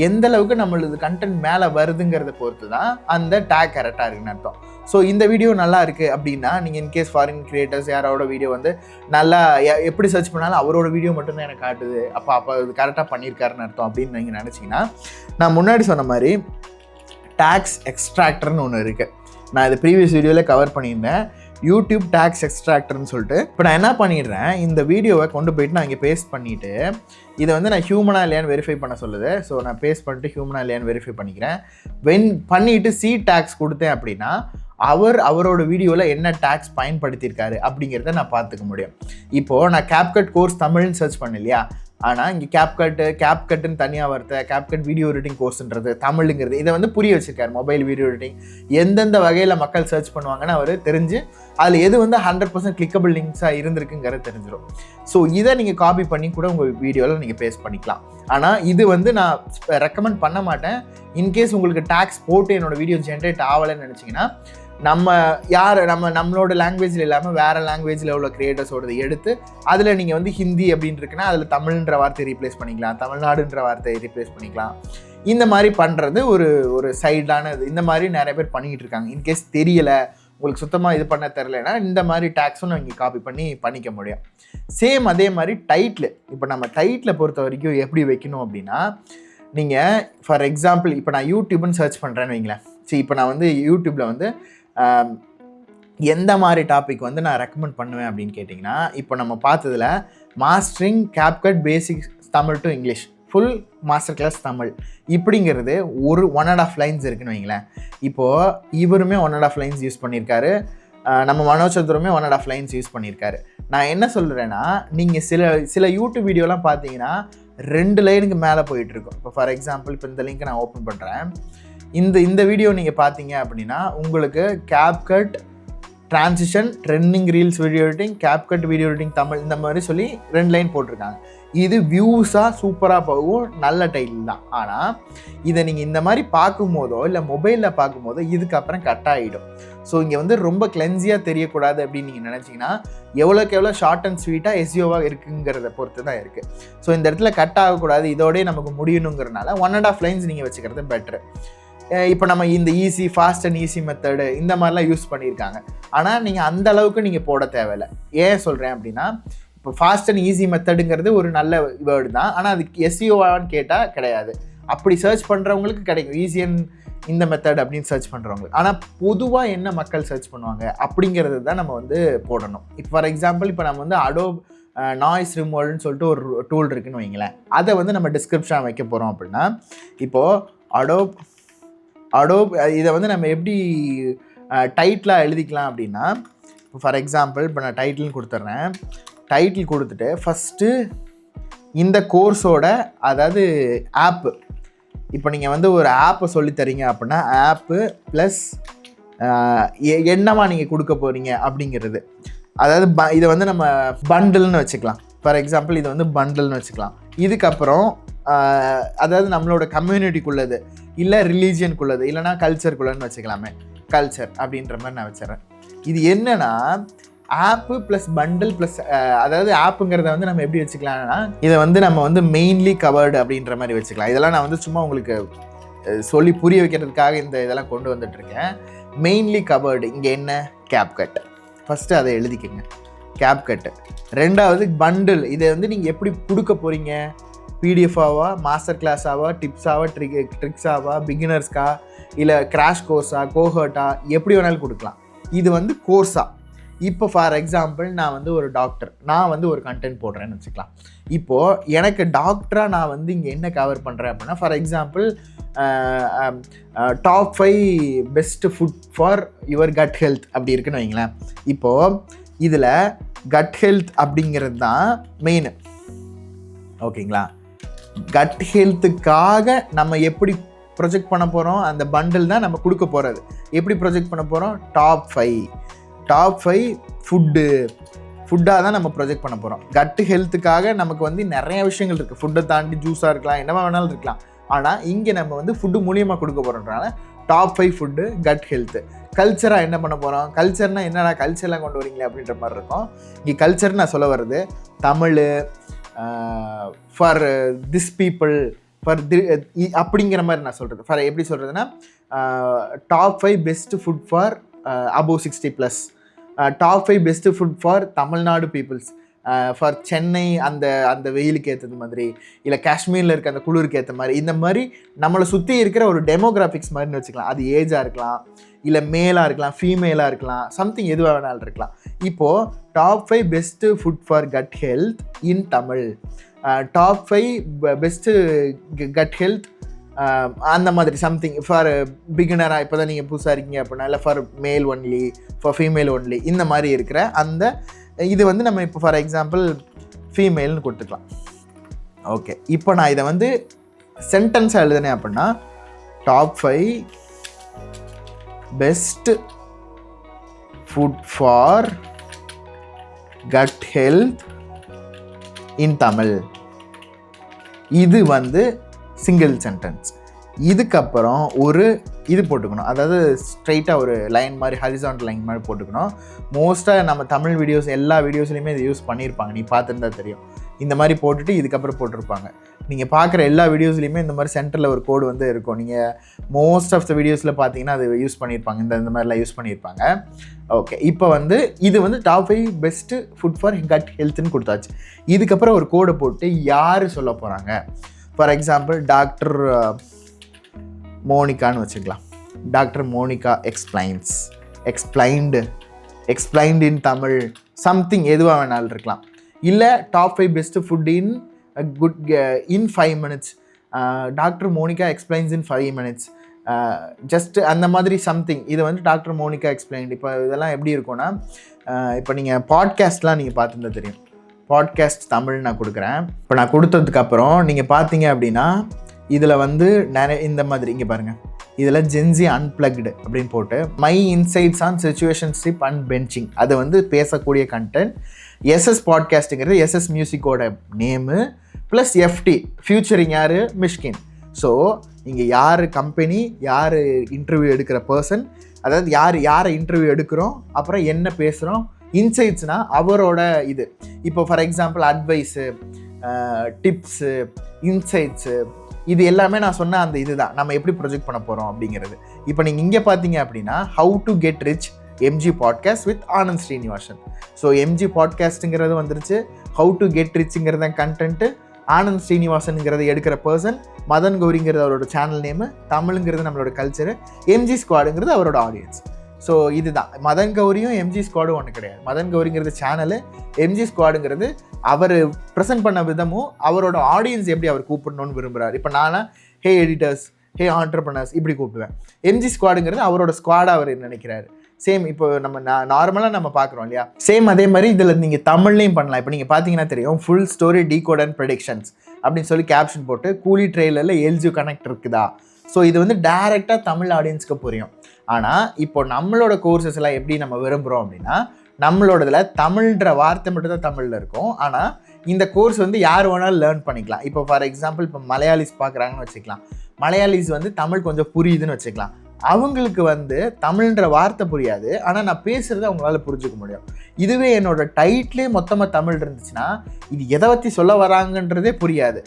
எந்த அளவுக்கு நம்மளது கண்டென்ட் மேலே வருதுங்கிறத பொறுத்து தான் அந்த டேக் கரெக்டாக இருக்குன்னு அர்த்தம். ஸோ இந்த வீடியோ நல்லா இருக்குது அப்படின்னா நீங்கள் இன்கேஸ் ஃபாரின் கிரியேட்டர்ஸ் யாரோட வீடியோ வந்து நல்லா எப்படி சர்ச் பண்ணாலும் அவரோட வீடியோ மட்டும்தான் எனக்கு காட்டுது, அப்போ அது கரெக்டாக பண்ணியிருக்காருன்னு அர்த்தம் அப்படின்னு நீங்கள் நினச்சிங்கன்னா, நான் முன்னாடி சொன்ன மாதிரி டேக்ஸ் எக்ஸ்ட்ராக்டர்னு ஒன்று இருக்குது. நான் இது ப்ரீவியஸ் வீடியோவில் கவர் பண்ணியிருந்தேன், யூடியூப் டேக்ஸ் எக்ஸ்ட்ராக்டர்னு சொல்லிட்டு. இப்போ நான் என்ன பண்ணிடுறேன், இந்த வீடியோவை கொண்டு போயிட்டு நான் இங்கே பேஸ்ட் பண்ணிவிட்டு இதை வந்து நான் ஹியூமனாக இல்லையான்னு வெரிஃபை பண்ண சொல்லுது. ஸோ நான் பேஸ்ட் பண்ணிட்டு ஹியூமனாக இல்லையான்னு வெரிஃபை பண்ணிக்கிறேன். பண்ணிவிட்டு சி டேக்ஸ் கொடுத்தேன் அப்படின்னா அவரோட வீடியோவில் என்ன டேக்ஸ் பயன்படுத்தியிருக்காரு அப்படிங்கிறத நான் பார்த்துக்க முடியும். இப்போது நான் CapCut கோர்ஸ் தமிழ்னு சர்ச் பண்ணேன் இல்லையா, ஆனால் இங்கே CapCutன்னு தனியாக வார்த்தை, CapCut வீடியோ எடிட்டிங் கோர்ஸ்ன்றது தமிழுங்கிறது இதை வந்து புரிய வச்சிருக்காரு. மொபைல் வீடியோ எடிட்டிங் எந்தெந்த வகையில் மக்கள் சர்ச் பண்ணுவாங்கன்னு அவர் தெரிஞ்சு அதில் எது வந்து 100% கிளிக்கபிள் லிங்க்ஸாக இருந்திருக்குங்கிறது தெரிஞ்சிடும். ஸோ இதை நீங்கள் காப்பி பண்ணி கூட உங்கள் வீடியோவில் நீங்கள் பேஸ்ட் பண்ணிக்கலாம். ஆனால் இது வந்து நான் ரெக்கமெண்ட் பண்ண மாட்டேன். இன்கேஸ் உங்களுக்கு டேக்ஸ் போட்டு என்னோடய வீடியோ ஜென்ரேட் ஆகலைன்னு நினச்சிங்கன்னா நம்மளோட லாங்குவேஜில் இல்லாமல் வேறு லாங்குவேஜில் உள்ள கிரியேட்டர்ஸோடது எடுத்து அதில் நீங்கள் வந்து ஹிந்தி அப்படின்னு இருக்குன்னா அதில் தமிழ்ன்ற வார்த்தையை ரீப்ளேஸ் பண்ணிக்கலாம், தமிழ்நாடுன்ற வார்த்தையை ரீப்ளேஸ் பண்ணிக்கலாம். இந்த மாதிரி பண்ணுறது ஒரு சைடான இது. இந்த மாதிரி நிறைய பேர் பண்ணிக்கிட்டு இருக்காங்க. இன்கேஸ் தெரியலை, உங்களுக்கு சுத்தமாக இது பண்ண தெரிலனா இந்த மாதிரி டேக்ஸும் நீங்கள் காப்பி பண்ணிக்க முடியும். சேம் அதே மாதிரி டைட்டில். இப்போ நம்ம டைட்டில் பொறுத்த வரைக்கும் எப்படி வைக்கணும் அப்படின்னா, நீங்கள் ஃபார் எக்ஸாம்பிள் இப்போ நான் யூடியூப்னு சர்ச் பண்ணுறேன்னு வைங்களேன். சரி, இப்போ நான் வந்து யூடியூப்பில் வந்து எந்த மாதிரி டாபிக் வந்து நான் ரெக்கமெண்ட் பண்ணுவேன் அப்படின்னு கேட்டிங்கன்னா, இப்போ நம்ம பார்த்ததில் mastering CapCut basics Tamil to English full master class Tamil இப்படிங்கிறது ஒரு 1.5 லைன்ஸ் இருக்குன்னு வைங்களேன். இப்போது இவருமே 1.5 லைன்ஸ் யூஸ் பண்ணியிருக்காரு, நம்ம மனோஜ் சதுருமே 1.5 லைன்ஸ் யூஸ் பண்ணியிருக்காரு. நான் என்ன சொல்கிறேன்னா, நீங்கள் சில யூடியூப் வீடியோலாம் பார்த்தீங்கன்னா 2 லைனுக்கு மேலே போயிட்டுருக்கும். இப்போ ஃபார் எக்ஸாம்பிள் இப்போ இந்த லிங்க்கை நான் ஓப்பன் பண்ணுறேன். இந்த வீடியோ நீங்கள் பார்த்தீங்க அப்படின்னா உங்களுக்கு CapCut transition trending reels video editing, CapCut video editing Tamil இந்த மாதிரி சொல்லி 2 லைன் போட்டிருக்காங்க. இது வியூஸாக சூப்பராக போகும், நல்ல டைட்டில் தான். ஆனால் இதை நீங்கள் இந்த மாதிரி பார்க்கும்போதோ இல்லை மொபைலில் பார்க்கும்போதோ இதுக்கப்புறம் கட் ஆகிடும். ஸோ இங்கே வந்து ரொம்ப கிளென்சியாக தெரியக்கூடாது அப்படின்னு நீங்கள் நினச்சிங்கன்னா எவ்வளோக்கு எவ்வளோ ஷார்ட் அண்ட் ஸ்வீட்டாக எஸ்இஓவாக இருக்குங்கிறத பொறுத்து தான் இருக்குது. ஸோ இந்த இடத்துல கட் ஆகக்கூடாது, இதோடய நமக்கு முடியணுங்கிறனால 1.5 லைன்ஸ் நீங்கள் வச்சுக்கிறது பெட்ரு. இப்போ நம்ம இந்த ஃபாஸ்ட் அண்ட் ஈஸி மெத்தடு இந்த மாதிரிலாம் யூஸ் பண்ணியிருக்காங்க. ஆனால் நீங்கள் அந்த அளவுக்கு நீங்கள் போட தேவையில்லை. ஏன் சொல்கிறேன் அப்படின்னா, இப்போ ஃபாஸ்ட் அண்ட் ஈஸி மெத்தடுங்கிறது ஒரு நல்ல வேர்டு தான், ஆனால் அதுக்கு எஸ்இஓவான்னு கேட்டால் கிடையாது. அப்படி சர்ச் பண்ணுறவங்களுக்கு கிடைக்கும் ஈஸியன் இந்த மெத்தட் அப்படின்னு சர்ச் பண்ணுறவங்களுக்கு. ஆனால் பொதுவாக என்ன மக்கள் சர்ச் பண்ணுவாங்க அப்படிங்கிறது தான் நம்ம வந்து போடணும். இப்போ ஃபார் எக்ஸாம்பிள் இப்போ நம்ம வந்து அடோப் நாய்ஸ் ரிமூவல்னு சொல்லிட்டு ஒரு டூல் இருக்குன்னு வைங்களேன், அதை வந்து நம்ம டிஸ்கிரிப்ஷன் வைக்க போகிறோம் அப்படின்னா, இப்போது இதை வந்து நம்ம எப்படி டைட்டிலாக எழுதிக்கலாம் அப்படின்னா, ஃபார் எக்ஸாம்பிள் இப்போ நான் டைட்டில்னு கொடுத்துட்றேன். டைட்டில் கொடுத்துட்டு ஃபஸ்ட்டு இந்த கோர்ஸோட, அதாவது ஆப்பு, இப்போ நீங்கள் வந்து ஒரு ஆப்பை சொல்லித்தரீங்க அப்படின்னா ஆப்பு ப்ளஸ் என்னவா நீங்கள் கொடுக்க போகிறீங்க அப்படிங்கிறது. அதாவது இதை வந்து நம்ம பண்டில்னு வச்சுக்கலாம். ஃபார் எக்ஸாம்பிள் இது வந்து பண்டில்னு வச்சுக்கலாம். இதுக்கப்புறம் அதாவது நம்மளோட கம்யூனிட்டிக்குள்ளது, இல்லை ரிலீஜியனுக்குள்ளது, இல்லைனா கல்ச்சருக்குள்ளன்னு வச்சுக்கலாமே, கல்ச்சர் அப்படின்ற மாதிரி நான் வச்சுறேன். இது என்னன்னா ஆப்பு ப்ளஸ் பண்டில் ப்ளஸ், அதாவது ஆப்புங்கிறத வந்து நம்ம எப்படி வச்சுக்கலாம்னா, இதை வந்து நம்ம வந்து மெயின்லி கவர்டு அப்படின்ற மாதிரி வச்சுக்கலாம். இதெல்லாம் நான் வந்து சும்மா உங்களுக்கு சொல்லி புரிய வைக்கிறதுக்காக இந்த இதெல்லாம் கொண்டு வந்துட்டுருக்கேன். மெயின்லி கவர்டு இங்கே என்ன, கேப்கட். ஃபஸ்ட்டு அதை எழுதிக்கங்க, கேப்கட்டு. ரெண்டாவது பண்டில், இதை வந்து நீங்கள் எப்படி கொடுக்க போகிறீங்க, பிடிஎஃபாவா, மாஸ்டர் கிளாஸாவா, டிப்ஸாவா, ட்ரிக்ஸாவா, பிகினர்ஸ்க்கா, இல்லை கிராஷ் கோர்ஸா, கோஹர்ட்டா, எப்படி வேணாலும் கொடுக்கலாம். இது வந்து கோர்ஸா. இப்போ ஃபார் எக்ஸாம்பிள் நான் வந்து ஒரு டாக்டர், நான் வந்து ஒரு கண்டென்ட் போடுறேன்னு வச்சுக்கலாம். இப்போது எனக்கு டாக்டராக நான் வந்து இங்கே என்ன கவர் பண்ணுறேன் அப்படின்னா, for example top 5 best food for your cut health அப்படி இருக்குன்னு வைங்களேன். இப்போது இதில் கட் ஹெல்த் அப்படிங்கிறது தான் மெயின், ஓகேங்களா? கட் ஹெல்த்துக்காக நம்ம எப்படி ப்ரொஜெக்ட் பண்ண போகிறோம், அந்த பண்டில் தான் நம்ம கொடுக்க போகிறது. எப்படி ப்ரொஜெக்ட் பண்ண போகிறோம், டாப் 5 ஃபுட்டாக தான் நம்ம ப்ரொஜெக்ட் பண்ண போகிறோம். கட்டு ஹெல்த்துக்காக நமக்கு வந்து நிறைய விஷயங்கள் இருக்குது. ஃபுட்டை தாண்டி ஜூஸாக இருக்கலாம், என்னவா வேணாலும் இருக்கலாம். ஆனால் இங்கே நம்ம வந்து ஃபுட்டு மூலியமாக கொடுக்க போகிறோன்றனால டாப் 5 ஃபுட்டு, கட் ஹெல்த்து. கல்ச்சராக என்ன பண்ண போகிறோம், கல்ச்சர்னால் என்னடா கல்ச்சர்லாம் கொண்டு வரீங்களே அப்படின்ற மாதிரி இருக்கும். இங்கே கல்ச்சர்னு நான் சொல்ல வர்றது Tamil, for this people, for அப்படிங்கிற மாதிரி நான் சொல்கிறது. ஃபார் எப்படி சொல்கிறதுனா, top 5 best food for above 60+, top 5 best food for Tamil Nadu peoples, for Chennai அந்த வெயிலுக்கு ஏற்றது மாதிரி, இல்லை காஷ்மீரில் இருக்க அந்த குளிருக்கு ஏற்ற மாதிரி, இந்த மாதிரி நம்மளை சுற்றி இருக்கிற ஒரு டெமோகிராஃபிக்ஸ் மாதிரின்னு வச்சுக்கலாம். அது ஏஜாக இருக்கலாம், இல்லை மேலாக இருக்கலாம், ஃபீமேலாக இருக்கலாம், சம்திங் எதுவாக வேணாலும் இருக்கலாம். இப்போது top 5 best food for cut health in Tamil, top 5 best cut health அந்த மாதிரி சம்திங் ஃபார் பிகினராக, இப்போ தான் நீங்கள் புதுசாக இருக்கீங்க அப்படின்னா, இல்லை ஃபார் மேல் ஒன்லி, ஃபார் ஃபீமேல் ஒன்லி, இந்த மாதிரி இருக்கிற அந்த இது வந்து நம்ம இப்போ ஃபார் எக்ஸாம்பிள் ஃபீமேல்னு கொடுத்துக்கலாம். ஓகே, இப்போ நான் இதை வந்து சென்டென்ஸாக எழுதுனேன் அப்படின்னா, top 5 best food for cut health இன் தமிழ். இது வந்து சிங்கிள் சென்டென்ஸ். இதுக்கப்புறம் ஒரு இது போட்டுக்கணும், அதாவது ஸ்ட்ரைட்டாக ஒரு லைன் மாதிரி, ஹரிசான்டல் லைன் மாதிரி போட்டுக்கணும். மோஸ்ட்டாக நம்ம தமிழ் வீடியோஸ் எல்லா வீடியோஸ்லையுமே இது யூஸ் பண்ணியிருப்பாங்க, நீ பார்த்துருந்தா தெரியும். இந்த மாதிரி போட்டுட்டு இதுக்கப்புறம் போட்டிருப்பாங்க. நீங்கள் பார்க்குற எல்லா வீடியோஸ்லையுமே இந்த மாதிரி சென்டரில் ஒரு கோடு வந்து இருக்கும். நீங்கள் மோஸ்ட் ஆஃப் த வீடியோஸில் பார்த்தீங்கன்னா அது யூஸ் பண்ணியிருப்பாங்க, இந்த மாதிரிலாம் யூஸ் பண்ணியிருப்பாங்க. ஓகே, இப்போ வந்து இது வந்து top 5 best food for gut ஹெல்த்துன்னு கொடுத்தாச்சு. இதுக்கப்புறம் ஒரு கோடை போட்டு யார் சொல்ல போகிறாங்க, ஃபார் எக்ஸாம்பிள் டாக்டர் மோனிகான்னு வச்சுக்கலாம். Doctor Monica explained in Tamil, something எதுவாக வேணாலும் இருக்கலாம். இல்லை top 5 best food in 5 minutes, doctor Monica explains in 5 minutes, just அந்த மாதிரி சம்திங். இது வந்து டாக்டர் மோனிகா எக்ஸ்பிளைன்டு. இப்போ இதெல்லாம் எப்படி இருக்கும்னா, இப்போ நீங்கள் பாட்காஸ்ட்லாம் நீங்கள் பார்த்துருந்தா தெரியும். பாட்காஸ்ட் தமிழ் நான் கொடுக்குறேன். இப்போ நான் கொடுத்ததுக்கப்புறம் நீங்கள் பார்த்தீங்க அப்படின்னா, இதில் வந்து நிறைய இந்த மாதிரி இங்கே பாருங்கள், இதில் ஜென்சி அன்பிளக்டு அப்படின்னு போட்டு my insights on situationship and benching, அது வந்து பேசக்கூடிய கண்டென்ட். எஸ்எஸ் பாட்காஸ்ட்டுங்கிறது எஸ்எஸ் மியூசிக்கோட நேமு ப்ளஸ் எஃப்டி ஃபியூச்சரிங் யார், மிஷ்கின். ஸோ இங்கே யார் கம்பெனி, யார் இன்டர்வியூ எடுக்கிற பர்சன், அதாவது யாரை இன்டர்வியூ எடுக்கிறோம், அப்புறம் என்ன பேசுகிறோம், இன்சைட்ஸ்னால் அவரோட இது. இப்போ for example advice, tips, insights, இது எல்லாமே நான் சொன்ன அந்த இது தான் நம்ம எப்படி ப்ரொஜெக்ட் பண்ண போகிறோம் அப்படிங்கிறது. இப்போ நீங்கள் இங்கே பார்த்தீங்க அப்படின்னா, how to get rich MG podcast with Anand Srinivasan. So MG பாட்காஸ்ட்டுங்கிறது வந்துருச்சு, ஹவு டு கெட் ரிச்சுங்கிறது கண்டென்ட்டு, ஆனந்த் ஸ்ரீனிவாசனுங்கிறத எடுக்கிற பர்சன், மதன் கௌரிங்கிறது அவரோட சேனல் நேமு, தமிழுங்கிறது நம்மளோட கல்ச்சரு, எம்ஜி ஸ்குவாடுங்கிறது அவரோட ஆடியன்ஸ். ஸோ இதுதான் மதன் கௌரியும் எம்ஜி ஸ்குவாடும் ஒன்று கிடையாது. மதன் கௌரிங்கிறது சேனலு, எம்ஜி ஸ்குவாடுங்கிறது அவர் ப்ரெசென்ட் பண்ண விதமும் அவரோட ஆடியன்ஸ் எப்படி அவர் கூப்பிடணும்னு விரும்புகிறார். இப்போ நானா ஹே எடிட்டர்ஸ், ஹே ஆண்டர்பிரனர்ஸ் இப்படி கூப்பிடுவேன். எம்ஜி ஸ்குவாடுங்கிறது அவரோட ஸ்குவாடாக அவர் நினைக்கிறாரு. சேம் இப்போ நம்ம நார்மலாக நம்ம பார்க்குறோம் இல்லையா, சேம் அதே மாதிரி இதில் நீங்கள் தமிழ்லையும் பண்ணலாம். இப்போ நீங்கள் பார்த்தீங்கன்னா தெரியும், full story decode and predictions அப்படின்னு சொல்லி கேப்ஷன் போட்டு கூலி ட்ரெயிலரில் எல்ஜி கனெக்ட் இருக்குதா. ஸோ இது வந்து டைரெக்டாக தமிழ் ஆடியன்ஸ்க்கு புரியும். ஆனால் இப்போ நம்மளோட கோர்சஸ் எல்லாம் எப்படி நம்ம விரும்புகிறோம் அப்படின்னா, நம்மளோடதுல தமிழ்ன்ற வார்த்தை மட்டும் தான் தமிழில் இருக்கும். ஆனால் இந்த கோர்ஸ் வந்து யார் வேணாலும் லேர்ன் பண்ணிக்கலாம். இப்போ ஃபார் எக்ஸாம்பிள் இப்போ மலையாளிஸ் பார்க்குறாங்கன்னு வச்சுக்கலாம், மலையாளிஸ் வந்து தமிழ் கொஞ்சம் புரியுதுன்னு வச்சுக்கலாம். அவங்களுக்கு வந்து தமிழ்ன்ற வார்த்தை புரியாது, ஆனால் நான் பேசுகிறத அவங்களால புரிஞ்சுக்க முடியும். இதுவே என்னோட டைட்டிலே மொத்தமாக தமிழ் இருந்துச்சுன்னா இது எதை பற்றி சொல்ல வராங்கன்றதே புரியாது.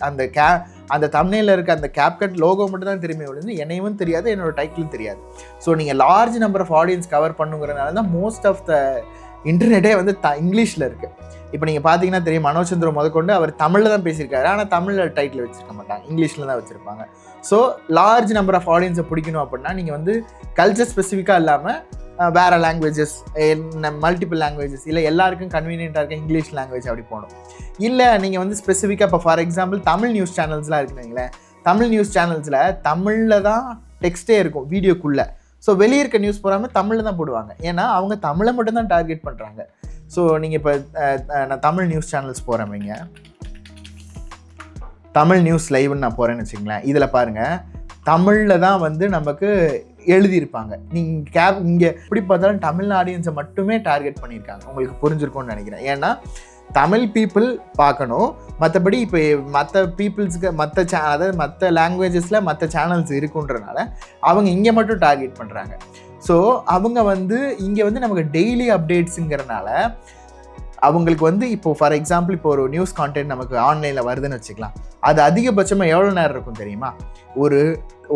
அந்த தமிழில் இருக்க அந்த கேப்கட் லோகோ மட்டும் தான் திரும்பி விழுந்து என்னையும் தெரியாது, என்னோட டைட்டிலும் தெரியாது. ஸோ நீங்கள் large number of audience cover பண்ணுங்கிறதுனால தான் மோஸ்ட் ஆஃப் த இன்டர்நெட்டே வந்து இங்கிலீஷில் இருக்குது. இப்போ நீங்கள் பார்த்தீங்கன்னா தெரியும், மனோஜ் சந்திர முதற்கொண்டு அவர் தமிழில் தான் பேசியிருக்காரு, ஆனால் தமிழில் டைட்டில் வச்சுருக்க மாட்டாங்க, இங்கிலீஷில் தான் வச்சுருப்பாங்க. ஸோ லார்ஜ் நம்பர் ஆஃப் ஆடியன்ஸை பிடிக்கணும் அப்படின்னா நீங்கள் வந்து கல்ச்சர் ஸ்பெசிஃபிக்காக இல்லாமல் வேறு லாங்குவேஜஸ், மல்டிபிள் லாங்குவேஜஸ், இல்லை எல்லாருக்கும் கன்வீனியண்ட்டாக இருக்க இங்கிலீஷ் லாங்குவேஜ் அப்படி போகணும். இல்லை நீங்கள் வந்து ஸ்பெசிஃபிக்காக இப்போ ஃபார் எக்ஸாம்பிள் தமிழ் நியூஸ் சேனல்ஸ்லாம் இருக்குதுங்களேன், தமிழ் நியூஸ் சேனல்ஸில் தமிழில் தான் டெக்ஸ்ட்டே இருக்கும் வீடியோக்குள்ளே. ஸோ வெளியே இருக்க நியூஸ் போகாமல் தமிழில் தான் போடுவாங்க, ஏன்னா அவங்க தமிழை மட்டும்தான் டார்கெட் பண்ணுறாங்க. ஸோ நீங்கள் இப்போ நான் தமிழ் நியூஸ் சேனல்ஸ் போகிறவங்க, தமிழ் நியூஸ் லைவ்னு நான் போகிறேன்னு வச்சுங்களேன், இதில் பாருங்கள் தமிழில் தான் வந்து நமக்கு எழுதியிருப்பாங்க. நீங்கள் இங்கே எப்படி பார்த்தாலும் தமிழ் ஆடியன்ஸை மட்டுமே டார்கெட் பண்ணியிருக்காங்க. உங்களுக்கு புரிஞ்சிருக்கும்னு நினைக்கிறேன். ஏன்னா தமிழ் பீப்புள் பார்க்கணும், மற்றபடி இப்போ மற்ற பீப்புள்ஸுக்கு அதாவது மற்ற லாங்குவேஜஸில் மற்ற சேனல்ஸ் இருக்குன்றனால அவங்க இங்கே மட்டும் டார்கெட் பண்ணுறாங்க. ஸோ அவங்க வந்து இங்கே வந்து நமக்கு டெய்லி அப்டேட்ஸுங்கிறனால அவங்களுக்கு வந்து இப்போது ஃபார் எக்ஸாம்பிள் இப்போ ஒரு நியூஸ் கான்டென்ட் நமக்கு ஆன்லைனில் வருதுன்னு வச்சுக்கலாம், அது அதிகபட்சமாக எவ்வளோ நேரம் இருக்கும் தெரியுமா?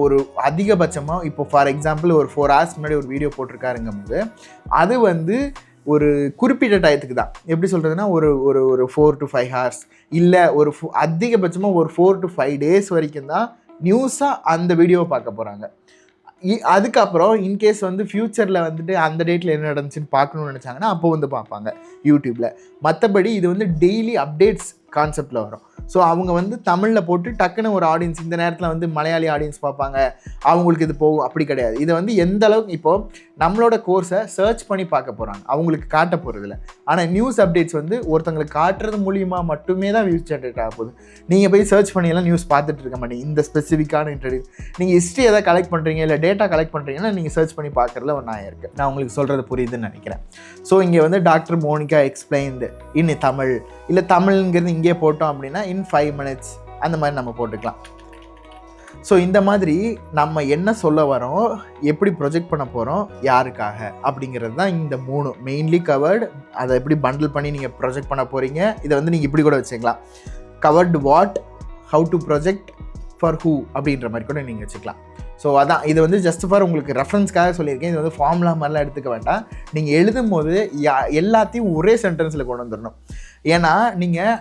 ஒரு அதிகபட்சமாக இப்போ ஃபார் எக்ஸாம்பிள் ஒரு 4 hours முன்னாடி ஒரு வீடியோ போட்டிருக்காருங்கும்போது அது வந்து ஒரு குறிப்பிட்ட டயத்துக்கு தான். எப்படி சொல்கிறதுனா ஒரு 4 to 5 hours, இல்லை அதிகபட்சமாக ஒரு 4 to 5 days வரைக்கும் தான் நியூஸாக அந்த வீடியோவை பார்க்க போகிறாங்க. அதுக்கப்புறம் இன்கேஸ் வந்து ஃப்யூச்சரில் வந்துட்டு அந்த டேட்டில் என்ன நடந்துச்சுன்னு பார்க்கணுன்னு நினச்சாங்கன்னா அப்போ வந்து பார்ப்பாங்க யூடியூப்பில். மற்றபடி இது வந்து டெய்லி அப்டேட்ஸ் கான்செப்டில் வரும். ஸோ அவங்க வந்து தமிழில் போட்டு டக்குன்னு ஒரு ஆடியன்ஸ் இந்த நேரத்தில் வந்து மலையாளி ஆடியன்ஸ் பார்ப்பாங்க, அவங்களுக்கு இது போகும், அப்படி கிடையாது. இதை வந்து எந்த அளவுக்கு இப்போது நம்மளோட கோர்ஸை சர்ச் பண்ணி பார்க்க போகிறாங்க, அவங்களுக்கு காட்ட போகிறதில்ல. ஆனால் நியூஸ் அப்டேட்ஸ் வந்து ஒருத்தங்களுக்கு காட்டுறது மூலியமாக மட்டுமே தான் வியூஸ் ஜென்ரேட் ஆக போகுது. நீங்கள் போய் சர்ச் பண்ணியெல்லாம் நியூஸ் பார்த்துட்டு இருக்க மாட்டீங்க. இந்த ஸ்பெசிஃபிக்கான இன்ட்ரடியூஸ் நீங்கள் ஹிஸ்ட்ரி எதாவது கலெக்ட் பண்ணுறீங்க, இல்லை டேட்டா கலெக்ட் பண்ணுறீங்கன்னா நீங்கள் சர்ச் பண்ணி பார்க்குறதுல ஒரு நான் இருக்குது. நான் உங்களுக்கு சொல்கிறது புரியுதுன்னு நினைக்கிறேன். ஸோ இங்கே வந்து doctor Monica explained in Tamil, இல்லை தமிழ்ங்கிறது இங்கே போட்டோம் அப்படின்னா in 5 minutes அந்த மாதிரி நம்ம போட்டுக்கலாம். ஸோ இந்த மாதிரி நம்ம என்ன சொல்ல வரோம், எப்படி ப்ரொஜெக்ட் பண்ண போகிறோம், யாருக்காக அப்படிங்கிறது தான் இந்த 3 மெயின்லி கவர்டு. அதை எப்படி பண்டில் பண்ணி நீங்கள் ப்ரொஜெக்ட் பண்ண போகிறீங்க, இதை வந்து நீங்கள் இப்படி கூட வச்சுக்கலாம், covered what, how to project, for who அப்படின்ற மாதிரி கூட நீங்கள் வச்சுக்கலாம். ஸோ அதான் இது வந்து ஜஸ்ட் ஃபார் உங்களுக்கு ரெஃபரன்ஸ்க்காக சொல்லியிருக்கேன். இது வந்து ஃபார்முலா மாதிரிலாம் எடுத்துக்க வேண்டாம். நீங்கள் எழுதும் போது எல்லாத்தையும் ஒரே சென்டென்ஸில் கொண்டு வந்துடணும். ஏன்னா நீங்கள்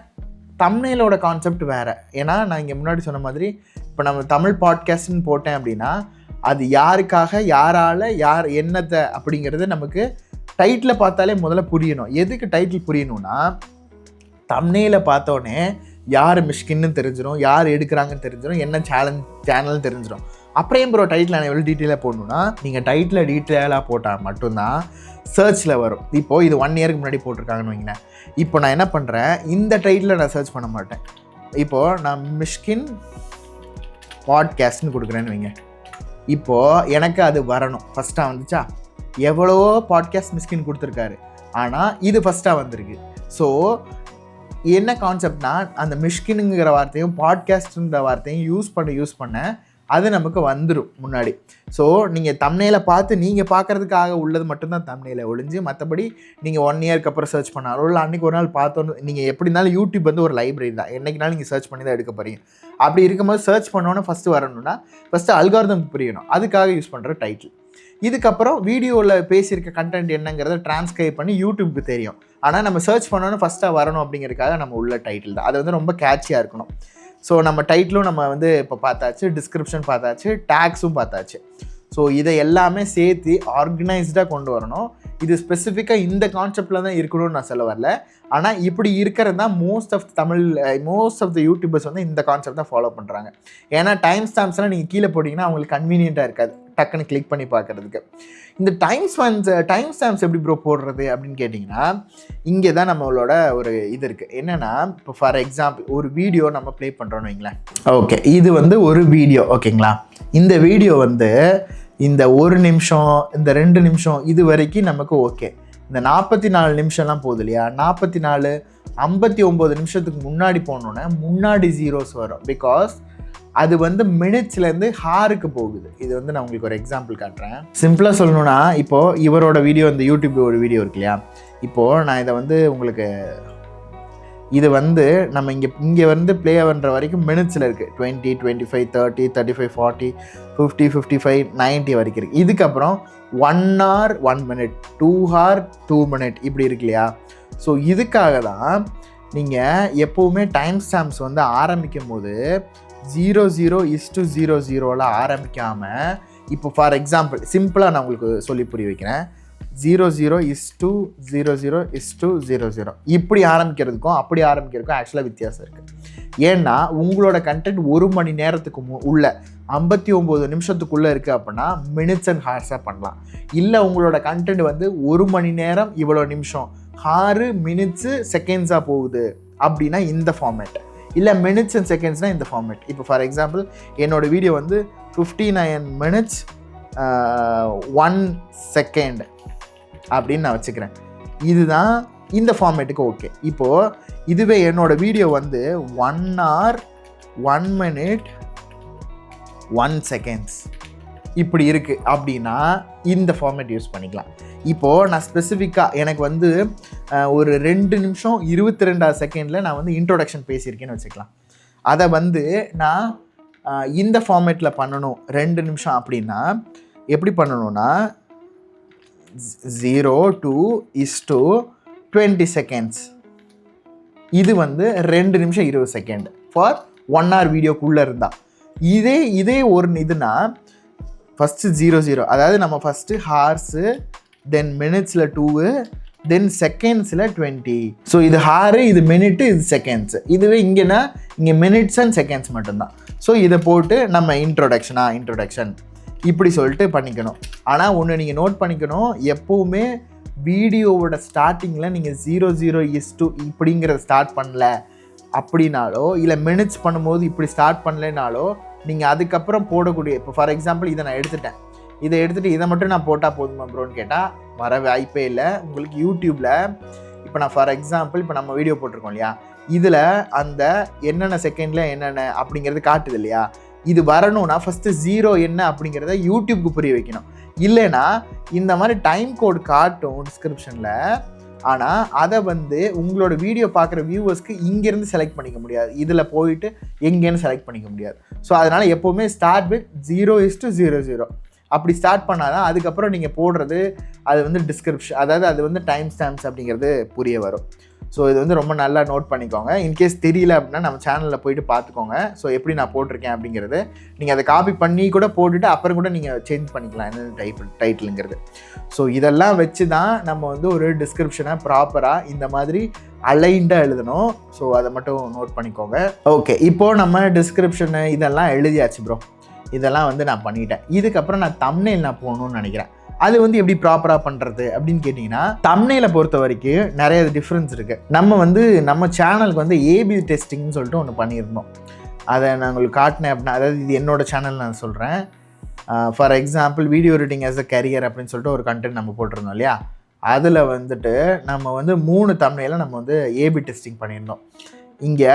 தம்ப்நெயிலோட கான்செப்ட் வேறு. ஏன்னா நான் இங்கே முன்னாடி சொன்ன மாதிரி இப்போ நம்ம தமிழ் பாட்காஸ்ட்னு போட்டேன் அப்படின்னா அது யாருக்காக, யாரால், யார் என்னத்தை அப்படிங்கிறது நமக்கு டைட்டில் பார்த்தாலே முதல்ல புரியணும். எதுக்கு டைட்டில் புரியணும்னா தம்ப்நெயிலை பார்த்தோன்னே யார் மிஷ்கின்னு தெரிஞ்சிடும், யார் எடுக்கிறாங்கன்னு தெரிஞ்சிடும், என்ன சேனல் தெரிஞ்சிடும். அப்புறம் ப்ரோ டைட்டில் நான் எவ்வளோ டீட்டெயிலாக போடணுன்னா நீங்கள் டைட்டில் டீட்டெயிலாக போட்டால் மட்டும்தான் சர்ச்சில் வரும். இப்போது இது 1 yearக்கு முன்னாடி போட்டிருக்காங்கன்னு வைங்களேன். இப்போ நான் என்ன பண்ணுறேன், இந்த டைட்டில் நான் சர்ச் பண்ண மாட்டேன். இப்போது நான் மிஷ்கின் பாட்காஸ்ட்னு கொடுக்குறேன்னு வைங்க. இப்போது எனக்கு அது வரணும். ஃபஸ்ட்டாக வந்துச்சா, எவ்வளவோ பாட்காஸ்ட் மிஷ்கின் கொடுத்துருக்காரு, ஆனால் இது ஃபஸ்ட்டாக வந்திருக்கு. ஸோ என்ன கான்செப்ட்னா அந்த மிஷ்கினுங்கிற வார்த்தையும் பாட்காஸ்ட்டுன்ற வார்த்தையும் யூஸ் பண்ண அது நமக்கு வந்துடும் முன்னாடி. ஸோ நீங்கள் தம்ப்நெயிலை பார்த்து நீங்கள் பார்க்குறதுக்காக உள்ளது மட்டும்தான் தம்ப்நெயிலை ஒழிஞ்சு, மற்றபடி நீங்கள் 1 yearக்கு அப்புறம் சர்ச் பண்ணாலும் இல்லை அன்றைக்கி ஒரு நாள் பார்த்தோன்னு நீங்கள் எப்படி இருந்தாலும் யூடியூப் வந்து ஒரு லைப்ரரி தான், என்றைக்குனாலும் நீங்கள் சர்ச் பண்ணி தான் எடுக்க போகிறீங்க. அப்படி இருக்கும்போது சர்ச் பண்ணோன்னே ஃபஸ்ட்டு வரணும்னா ஃபஸ்ட்டு அல்காரிதம் புரியணும், அதுக்காக யூஸ் பண்ணுற டைட்டில். இதுக்கப்புறம் வீடியோவில் பேசியிருக்க கண்டென்ட் என்னங்கிறத டிரான்ஸ்கிரைப் பண்ணி யூடியூப்க்கு தெரியும். ஆனால் நம்ம சர்ச் பண்ணோன்னு ஃபஸ்ட்டாக வரணும் அப்படிங்கிறதுக்காக நம்ம உள்ள டைட்டில் தான். அது வந்து ரொம்ப கேட்சியாக இருக்கணும். ஸோ நம்ம டைட்டிலும் நம்ம வந்து இப்போ பார்த்தாச்சு, டிஸ்கிரிப்ஷன் பார்த்தாச்சு, டேக்ஸும் பார்த்தாச்சு. ஸோ இதை எல்லாமே சேர்த்து ஆர்கனைஸ்டாக கொண்டு வரணும். இது ஸ்பெசிஃபிக்காக இந்த கான்செப்டில் தான் இருக்கணும்னு நான் சொல்ல வரல. ஆனால் இப்படி இருக்கிறது தான் மோஸ்ட் ஆஃப் த யூடியூபர்ஸ் வந்து இந்த கான்செப்ட் தான் ஃபாலோ பண்ணுறாங்க. ஏன்னா டைம் ஸ்டாம்ப்ஸ்லாம் நீங்கள் கீழே போட்டிங்கன்னா அவங்களுக்கு கன்வீனியண்ட்டாக இருக்காது டக்குன்னு கிளிக் பண்ணி பார்க்குறதுக்கு. இந்த டைம் ஸ்டாம்ப்ஸ் எப்படி ப்ரோ போடுறது அப்படின்னு கேட்டிங்கன்னா, இங்கே தான் நம்மளோட ஒரு இது இருக்குது. என்னென்னா, இப்போ ஃபார் எக்ஸாம்பிள் ஒரு வீடியோ நம்ம ப்ளே பண்ணுறோன்னு வைங்களேன். ஓகே, இது வந்து ஒரு வீடியோ, ஓகேங்களா? இந்த வீடியோ வந்து இந்த 1 நிமிஷம், இந்த 2 நிமிஷம் இது வரைக்கும் நமக்கு ஓகே. இந்த 44 நிமிஷம்லாம் போகுது இல்லையா, 44, 59 நிமிஷத்துக்கு முன்னாடி போனோன்னே முன்னாடி ஜீரோஸ் வரும். பிகாஸ் அது வந்து மினிட்ஸ்லேருந்து ஹாருக்கு போகுது. இது வந்து நான் உங்களுக்கு ஒரு எக்ஸாம்பிள் காட்டுறேன். சிம்பிளாக சொல்லணும்னா, இப்போது இவரோட வீடியோ, இந்த யூடியூப் ஒரு வீடியோ இருக்கு இல்லையா, இப்போது நான் இதை வந்து உங்களுக்கு இது வந்து நம்ம இங்கே வந்து ப்ளே பண்ணுற வரைக்கும் மினிட்ஸில் இருக்குது. 20, 25, 30, 35, 40, 50, 55, 90 வரைக்கும் இருக்குது. இதுக்கப்புறம் 1 hour 1 minute, 2 hour 2 minute இப்படி இருக்கு இல்லையா. ஸோ இதுக்காக தான் நீங்கள் எப்போவுமே டைம் ஸ்டாம்ப்ஸ் வந்து ஆரம்பிக்கும் போது 00:00 ஆரம்பிக்காமல், இப்போ ஃபார் எக்ஸாம்பிள் சிம்பிளாக நான் உங்களுக்கு சொல்லி புரிய வைக்கிறேன். 00:00:00 இப்படி ஆரம்பிக்கிறதுக்கும் அப்படி ஆரம்பிக்கிறதுக்கும் ஆக்சுவலாக வித்தியாசம் இருக்குது. ஏன்னா உங்களோட கண்டென்ட் 1 மணி நேரத்துக்கு உள்ள 59 நிமிஷத்துக்குள்ளே இருக்குது அப்படின்னா மினிட்ஸ் அண்ட் ஹார்ஸாக பண்ணலாம். இல்லை உங்களோட கண்டென்ட் வந்து 1 மணி நேரம் இவ்வளோ நிமிஷம், 6 மினிட்ஸு செகண்ட்ஸாக போகுது அப்படின்னா இந்த ஃபார்மேட், இல்லை மினிட்ஸ் அண்ட் செகண்ட்ஸ்னால் இந்த ஃபார்மேட். இப்போ ஃபார் எக்ஸாம்பிள் என்னோடய வீடியோ வந்து 59 minutes 1 second அப்படின்னு நான் வச்சுக்கிறேன். இதுதான் இந்த ஃபார்மேட்டுக்கு ஓகே. இப்போது இதுவே என்னோடய வீடியோ வந்து 1 hour 1 minute 1 seconds இப்படி இருக்குது அப்படின்னா இந்த ஃபார்மேட் யூஸ் பண்ணிக்கலாம். இப்போது நான் ஸ்பெசிஃபிக்காக எனக்கு வந்து ஒரு 2 நிமிஷம் 22 செகண்டில் நான் வந்து இன்ட்ரோடக்ஷன் பேசியிருக்கேன்னு வச்சுக்கலாம். அதை வந்து நான் இந்த ஃபார்மேட்டில் பண்ணணும் 2 நிமிஷம் அப்படின்னா எப்படி பண்ணணும்னா 0:20 seconds. இது வந்து 2 நிமிஷம் 20 செகண்ட் ஃபார் 1 hour வீடியோக்குள்ளே இருந்தால். இதே ஒரு இதுனா ஃபஸ்ட்டு 00, அதாவது நம்ம ஃபஸ்ட்டு ஹார்ஸு, தென் மினிட்ஸில் 2, தென் செகண்ட்ஸில் 20. ஸோ இது ஹாரு, இது மினிட்டு, இது செகண்ட்ஸு. இதுவே இங்கேனா இங்கே மினிட்ஸ் அண்ட் செகண்ட்ஸ் மட்டும்தான். ஸோ இதை போட்டு நம்ம இன்ட்ரோடக்ஷன் இப்படி சொல்லிட்டு பண்ணிக்கணும். ஆனால் ஒன்று நீங்கள் நோட் பண்ணிக்கணும், எப்போவுமே வீடியோவோட ஸ்டார்டிங்கில் நீங்கள் 00:00 இப்படிங்கிறத ஸ்டார்ட் பண்ணல அப்படின்னாலோ, இல்லை மினிட்ஸ் பண்ணும்போது இப்படி ஸ்டார்ட் பண்ணலைனாலோ, நீங்கள் அதுக்கப்புறம் போடக்கூடிய, இப்போ ஃபார் எக்ஸாம்பிள் இதை நான் இதை எடுத்துகிட்டு இதை மட்டும் நான் போட்டால் போதுமா ப்ரோன்னு கேட்டால் வர வாய்ப்பே இல்லை. உங்களுக்கு யூடியூப்பில் இப்போ நான் ஃபார் எக்ஸாம்பிள் இப்போ நம்ம வீடியோ போட்டிருக்கோம் இல்லையா, இதில் அந்த என்னென்ன செகண்டில் என்னென்ன அப்படிங்கிறது காட்டுது இல்லையா. இது வரணும்னா ஃபஸ்ட்டு 0 என்ன அப்படிங்கிறத யூடியூப்க்கு புரிய வைக்கணும். இல்லைன்னா இந்த மாதிரி டைம் கோட் காட்டும் டிஸ்கிரிப்ஷனில், ஆனால் அதை வந்து உங்களோட வீடியோ பார்க்குற வியூவர்ஸ்க்கு இங்கேருந்து செலக்ட் பண்ணிக்க முடியாது, இதில் போயிட்டு எங்கேன்னு செலக்ட் பண்ணிக்க முடியாது. ஸோ அதனால் எப்போவுமே ஸ்டார்ட் வித் 0:00 அப்படி ஸ்டார்ட் பண்ணால் தான் அதுக்கப்புறம் நீங்கள் போடுறது அது வந்து டிஸ்கிரிப்ஷன், அதாவது அது வந்து டைம் ஸ்டாம்ப்ஸ் அப்படிங்கிறது புரிய வரும். ஸோ இது வந்து ரொம்ப நல்லா நோட் பண்ணிக்கோங்க. இன்கேஸ் தெரியல அப்படின்னா நம்ம சேனலில் போயிட்டு பார்த்துக்கோங்க. ஸோ எப்படி நான் போட்டிருக்கேன் அப்படிங்கிறது நீங்கள் அதை காப்பி பண்ணி கூட போட்டுட்டு அப்புறம் கூட நீங்கள் சேஞ்ச் பண்ணிக்கலாம் என்னென்ன டைட்டிலுங்கிறது. ஸோ இதெல்லாம் வச்சு தான் நம்ம வந்து ஒரு டிஸ்கிரிப்ஷனை ப்ராப்பராக இந்த மாதிரி அலைண்டாக எழுதணும். ஸோ அதை மட்டும் நோட் பண்ணிக்கோங்க. ஓகே, இப்போது நம்ம டிஸ்கிரிப்ஷனு இதெல்லாம் எழுதியாச்சு ப்ரோ. இதெல்லாம் வந்து நான் பண்ணிட்டேன். இதுக்கப்புறம் நான் தம்ப்நெயில் நான் போகணுன்னு நினைக்கிறேன். அது வந்து எப்படி ப்ராப்பராக பண்ணுறது அப்படின்னு கேட்டிங்கன்னா, தம்ப்நெயிலை பொறுத்த வரைக்கும் நிறைய டிஃப்ரென்ஸ் இருக்குது. நம்ம சேனலுக்கு வந்து ஏபி டெஸ்டிங்னு சொல்லிட்டு ஒன்று பண்ணியிருந்தோம். அதை நான் உங்களுக்கு காட்டினேன் அப்படின்னா, அதாவது இது என்னோட சேனல் நான் சொல்கிறேன். For example video editing as a career அப்படின்னு சொல்லிட்டு ஒரு கண்டென்ட் நம்ம போட்டிருந்தோம் இல்லையா. அதில் வந்துட்டு நம்ம வந்து 3 தம்ப்நெயிலை நம்ம வந்து ஏபி டெஸ்டிங் பண்ணியிருந்தோம். இங்கே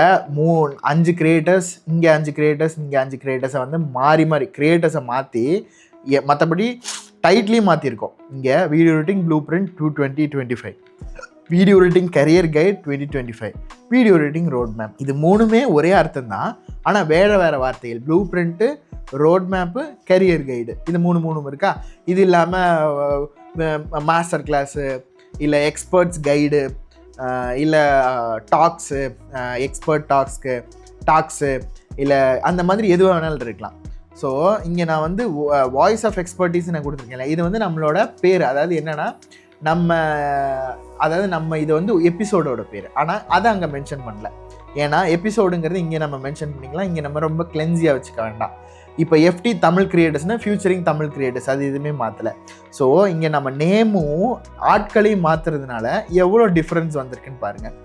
5 கிரியேட்டர்ஸ், இங்கே 5 கிரியேட்டர்ஸ், இங்கே 5 கிரியேட்டர்ஸை வந்து மாறி கிரியேட்டர்ஸை மாற்றி மற்றபடி டைட்லையும் மாற்றிருக்கோம். இங்கே video editing blue print 2025, video editing career guide 2025, video editing road map. இது 3மே ஒரே அர்த்தம் தான், ஆனால் வேறு வார்த்தைகள். Blue print, road map, career guide, இது 3 இருக்கா. இது இல்லாமல் மாஸ்டர் கிளாஸு, இல்லை எக்ஸ்பர்ட்ஸ் கைடு, இல்லை டாக்ஸு, எக்ஸ்பர்ட் டாக்ஸு, இல்லை அந்த மாதிரி எது வேணாலும் இருக்கலாம். ஸோ இங்கே நான் வந்து வாய்ஸ் ஆஃப் எக்ஸ்பர்டீஸ் நான் கொடுத்துருக்கேன். இது வந்து நம்மளோட பேர், அதாவது என்னென்னா நம்ம இது வந்து எபிசோடோட பேர். ஆனால் அதை அங்கே மென்ஷன் பண்ணல. ஏன்னா எபிசோடுங்கிறது இங்கே நம்ம மென்ஷன் பண்ணிக்கலாம். இங்கே நம்ம ரொம்ப கிளென்ஸியாக வச்சுக்க வேண்டாம். இப்போ FT தமிழ் கிரியேட்டர்ஸ்னால் ஃபியூச்சரிங் தமிழ் கிரியேட்டர்ஸ், அது எதுவுமே மாற்றலை. ஸோ இங்கே நம்ம நேமும் ஆட்களையும் மாற்றுறதுனால எவ்வளோ டிஃப்ரென்ஸ் வந்திருக்குன்னு பாருங்கள்.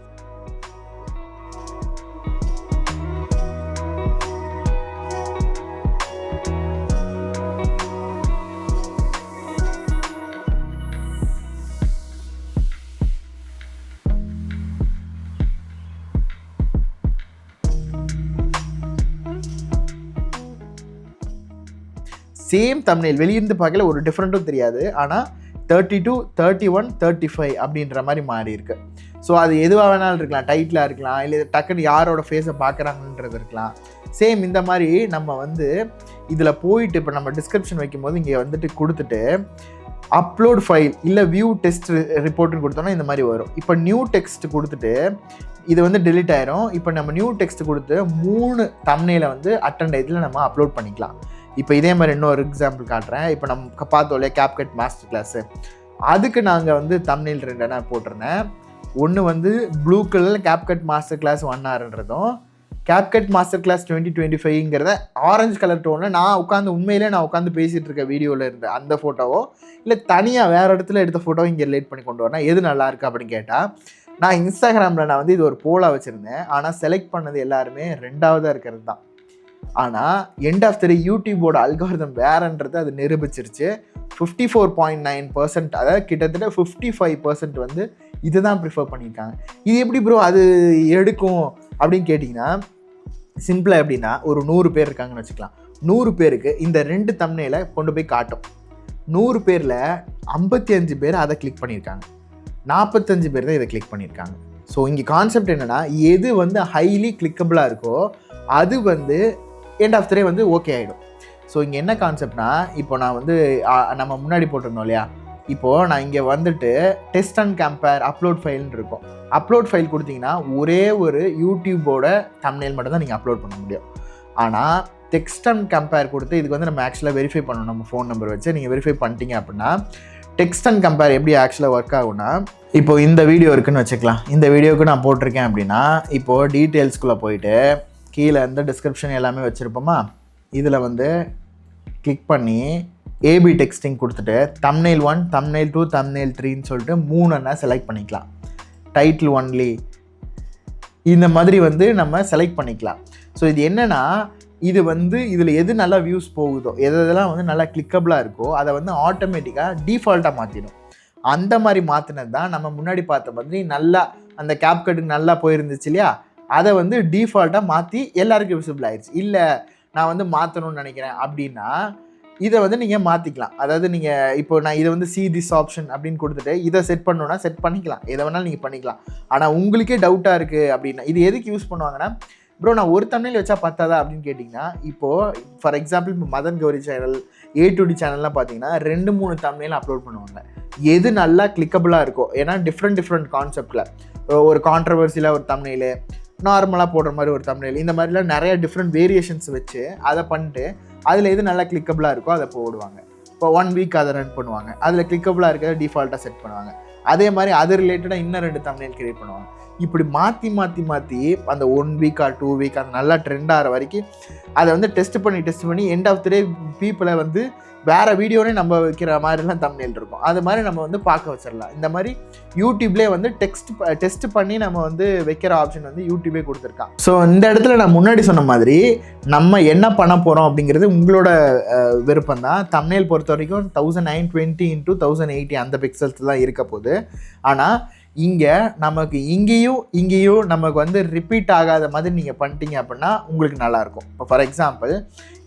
சேம் தம்ப்நெயில் வெளியிருந்து பார்க்கல ஒரு டிஃப்ரெண்ட்டும் தெரியாது. ஆனால் 32, 31, 35 அப்படின்ற மாதிரி மாறி இருக்கு. ஸோ அது எதுவாக வேணாலும் இருக்கலாம், டைட்டிலாக இருக்கலாம், இல்லை டக்குன்னு யாரோட ஃபேஸை பார்க்குறாங்கன்றது இருக்கலாம். சேம் இந்த மாதிரி நம்ம வந்து இதில் போயிட்டு இப்போ நம்ம டிஸ்கிரிப்ஷன் வைக்கும்போது இங்கே வந்துட்டு கொடுத்துட்டு அப்லோட் ஃபைல் இல்லை வியூ டெஸ்ட் ரிப்போர்ட்னு கொடுத்தோன்னா இந்த மாதிரி வரும். இப்போ நியூ டெக்ஸ்ட் கொடுத்துட்டு இது வந்து டெலிட் ஆயிரும். இப்போ நம்ம நியூ டெக்ஸ்ட் கொடுத்து 3 தம்ப்நெயிலை வந்து அட்டெண்ட் இதில் நம்ம அப்லோட் பண்ணிக்கலாம். இப்போ இதே மாதிரி இன்னொரு எக்ஸாம்பிள் காட்டுறேன். இப்போ நம்ம பார்த்தோம் இல்லையா CapCut மாஸ்டர் கிளாஸு, அதுக்கு நாங்கள் வந்து தம்ப்நெயில் 2 நான் போட்டிருந்தேன். ஒன்று வந்து ப்ளூ கலரில் CapCut மாஸ்டர் கிளாஸ் 1 hourன்றதும் CapCut மாஸ்டர் கிளாஸ் 2025ங்கிறத ஆரஞ்சு கலர் டோனில் நான் உட்காந்து பேசிகிட்டு இருக்க வீடியோவில் இருந்த அந்த ஃபோட்டோவோ இல்லை தனியாக வேறு இடத்துல எடுத்த ஃபோட்டோ இங்கே ரிலேட் பண்ணி கொண்டு வரேன். எது நல்லா இருக்குது அப்படின்னு கேட்டால் நான் இன்ஸ்டாகிராமில் நான் வந்து இது ஒரு போலாக வச்சுருந்தேன். ஆனால் செலக்ட் பண்ணது எல்லாருமே 2ஆவதாக இருக்கிறது தான். ஆனால் எண்ட் ஆஃப் த டே யூடியூபோட அல்காரிதம் வேறன்றது அது நிரூபிச்சிருச்சு. 54.9%, அதாவது கிட்டத்தட்ட 55% வந்து இதுதான் ப்ரிஃபர் பண்ணியிருக்காங்க. இது எப்படி ப்ரோ அது எடுக்கும் அப்படின்னு கேட்டிங்கன்னா, சிம்பிளாக எப்படின்னா ஒரு 100 பேர் இருக்காங்கன்னு வச்சுக்கலாம். 100 பேருக்கு இந்த 2 தம்ப்நெயிலை கொண்டு போய் காட்டும். 100 பேரில் 55 பேர் அதை கிளிக் பண்ணியிருக்காங்க, 45 பேர் தான் இதை கிளிக் பண்ணியிருக்காங்க. ஸோ இங்கே கான்செப்ட் என்னென்னா, எது வந்து ஹைலி கிளிக்கபிளாக இருக்கோ அது வந்து எண்ட் ஆஃப் த டே வந்து ஓகே ஆகிடும். ஸோ இங்கே என்ன கான்செப்ட்னா, இப்போ நான் வந்து நம்ம முன்னாடி போட்டிருந்தோம் இல்லையா, இப்போது நான் இங்கே வந்துட்டு டெஸ்ட் அண்ட் கம்பேர் அப்லோட் ஃபைல்னு இருக்கும். அப்லோட் ஃபைல் கொடுத்தீங்கன்னா ஒரே ஒரு யூடியூபோட தம்ப்நெயில் மட்டும் தான் நீங்கள் அப்லோட் பண்ண முடியும். ஆனால் டெக்ஸ்ட் அண்ட் கம்பேர் கொடுத்து இதுக்கு வந்து நம்ம ஆக்சுவலாக வெரிஃபை பண்ணணும். நம்ம ஃபோன் நம்பர் வச்சு நீங்கள் வெரிஃபை பண்ணிட்டீங்க அப்படின்னா டெக்ஸ்ட் அண்ட் கம்பேர் எப்படி ஆக்சுவலாக ஒர்க் ஆகும்னா, இப்போ இந்த வீடியோ இருக்குன்னு வச்சுக்கலாம். இந்த வீடியோவுக்கு நான் போட்டிருக்கேன் அப்படின்னா, இப்போது டீட்டெயில்ஸ்குள்ளே போயிட்டு கீழே இந்த டிஸ்கிரிப்ஷன் எல்லாமே வச்சுருப்போமா, இதில் வந்து கிளிக் பண்ணி ஏபி டெக்ஸ்டிங் கொடுத்துட்டு தம்ப்நெயில் 1, தம்ப்நெயில் 2, தம்ப்நெயில் 3ன்னு சொல்லிட்டு 3 செலக்ட் பண்ணிக்கலாம். டைட்டில் ஒன்லி இந்த மாதிரி வந்து நம்ம செலக்ட் பண்ணிக்கலாம். ஸோ இது என்னென்னா, இது வந்து இதில் எது நல்லா வியூஸ் போகுதோ, எதெல்லாம் வந்து நல்லா கிளிக்கபிளாக இருக்கோ அதை வந்து ஆட்டோமேட்டிக்காக டிஃபால்ட்டாக மாற்றிடும். அந்த மாதிரி மாற்றினது தான் நம்ம முன்னாடி பார்த்த மாதிரி நல்லா அந்த CapCutக்கு நல்லா போயிருந்துச்சு இல்லையா, அதை வந்து டிஃபால்ட்டாக மாற்றி எல்லாருக்கும் விசிபிள் ஆயிடுச்சு. இல்லை நான் வந்து மாற்றணும்னு நினைக்கிறேன் அப்படின்னா இதை வந்து நீங்கள் மாற்றிக்கலாம். அதாவது நீங்கள் இப்போ நான் இதை வந்து see this option அப்படின்னு கொடுத்துட்டு இதை செட் பண்ணணுன்னா செட் பண்ணிக்கலாம், எதை வேணாலும் நீங்கள் பண்ணிக்கலாம். ஆனால் உங்களுக்கே டவுட்டாக இருக்குது அப்படின்னா இது எதுக்கு யூஸ் பண்ணுவாங்கன்னா, ப்ரோ நான் ஒரு தம்ப்நெயில் வச்சா பத்தாதா அப்படின்னு கேட்டிங்கன்னா, இப்போது ஃபார் எக்ஸாம்பிள் இப்போ மதன் கௌரி சேனல், A2D சேனல்லாம் பார்த்தீங்கன்னா 2-3 தம்ப்நெயில் அப்லோட் பண்ணுவாங்க. எது நல்லா கிளிக்கபிளாக இருக்கோ, ஏன்னா டிஃப்ரெண்ட் கான்செப்டில் ஒரு கான்ட்ரவர்சியில் ஒரு தம்ப்நெயிலு, நார்மலாக போடுற மாதிரி ஒரு தம்ப்நெயில், இந்த மாதிரிலாம் நிறைய டிஃப்ரெண்ட் வேரியேஷன்ஸ் வச்சு அதை பண்ணிட்டு அதில் எது நல்லா கிளிக்கபிளாக இருக்கோ அதை போடுவாங்க. இப்போ 1 வீக் அதை ரன் பண்ணுவாங்க, அதில் கிளிக்கபிளாக இருக்கிறத டிஃபால்ட்டாக செட் பண்ணுவாங்க. அதே மாதிரி அது ரிலேட்டடாக இன்னும் 2 தம்ப்நெயில் கிரியேட் பண்ணுவாங்க. இப்படி மாற்றி அந்த 1 வீக் ஆர் 2 வீக் அந்த நல்லா ட்ரெண்ட் ஆகிற வரைக்கும் அதை வந்து டெஸ்ட் பண்ணி எண்ட் ஆஃப் த டே பீப்புளை வந்து வேறு வீடியோனே நம்ம வைக்கிற மாதிரிலாம் தம்ப்நெயில் இருக்கும். அது மாதிரி நம்ம வந்து பார்க்க வச்சிடலாம். இந்த மாதிரி யூடியூப்லேயே வந்து டெஸ்ட் பண்ணி நம்ம வந்து வைக்கிற ஆப்ஷன் வந்து யூடியூபே கொடுத்துருக்கான். ஸோ இந்த இடத்துல நான் முன்னாடி சொன்ன மாதிரி நம்ம என்ன பண்ண போகிறோம் அப்படிங்கிறது உங்களோட விருப்பம் தான். தம்ப்நெயில் பொறுத்த வரைக்கும் 1920 x 1080 அந்த பிக்சல்ஸ் தான் இருக்க போகுது. ஆனால் இங்கே நமக்கு இங்கேயும் நமக்கு வந்து ரிப்பீட் ஆகாத மாதிரி நீங்கள் பண்ணிட்டீங்க அப்படின்னா உங்களுக்கு நல்லாயிருக்கும். இப்போ ஃபார் எக்ஸாம்பிள்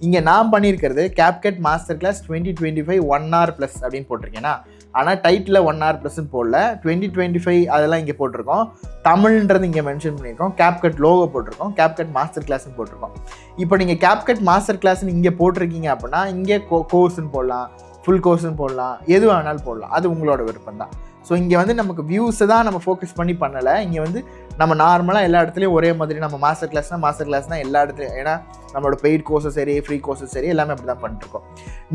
இங்கே நான் பண்ணியிருக்கிறது CapCut master class 2025 1 hour plus அப்படின்னு போட்டிருக்கேன்னா, ஆனால் டைட்டில் 1 hour ப்ளஸ்ன்னு போடல, 2025 அதெல்லாம் இங்கே போட்டிருக்கோம். தமிழ்ன்றது இங்கே மென்ஷன் பண்ணியிருக்கோம், CapCut லோகோ போட்டிருக்கோம், CapCut மாஸ்டர் கிளாஸ்ன்னு போட்டிருக்கோம். இப்போ நீங்கள் CapCut மாஸ்டர் கிளாஸ்ன்னு இங்கே போட்டிருக்கீங்க அப்படின்னா இங்கே கோர்ஸ்ன்னு போடலாம், ஃபுல் கோர்ஸ்ன்னு போடலாம், எது வேணாலும் போடலாம், அது உங்களோட விருப்பம் தான். ஸோ இங்கே வந்து நமக்கு வியூஸை தான் நம்ம ஃபோக்கஸ் பண்ணி பண்ணலை, இங்கே வந்து நம்ம நார்மலாக எல்லா இடத்துலையும் ஒரே மாதிரி நம்ம மாஸ்டர் கிளாஸ்னால் எல்லா இடத்துலையும், ஏன்னா நம்மளோட பெய்ட் கோர்ஸும் சரி ஃப்ரீ கோர்ஸும் சரி எல்லாமே அப்படி தான் பண்ணிட்டுருக்கோம்.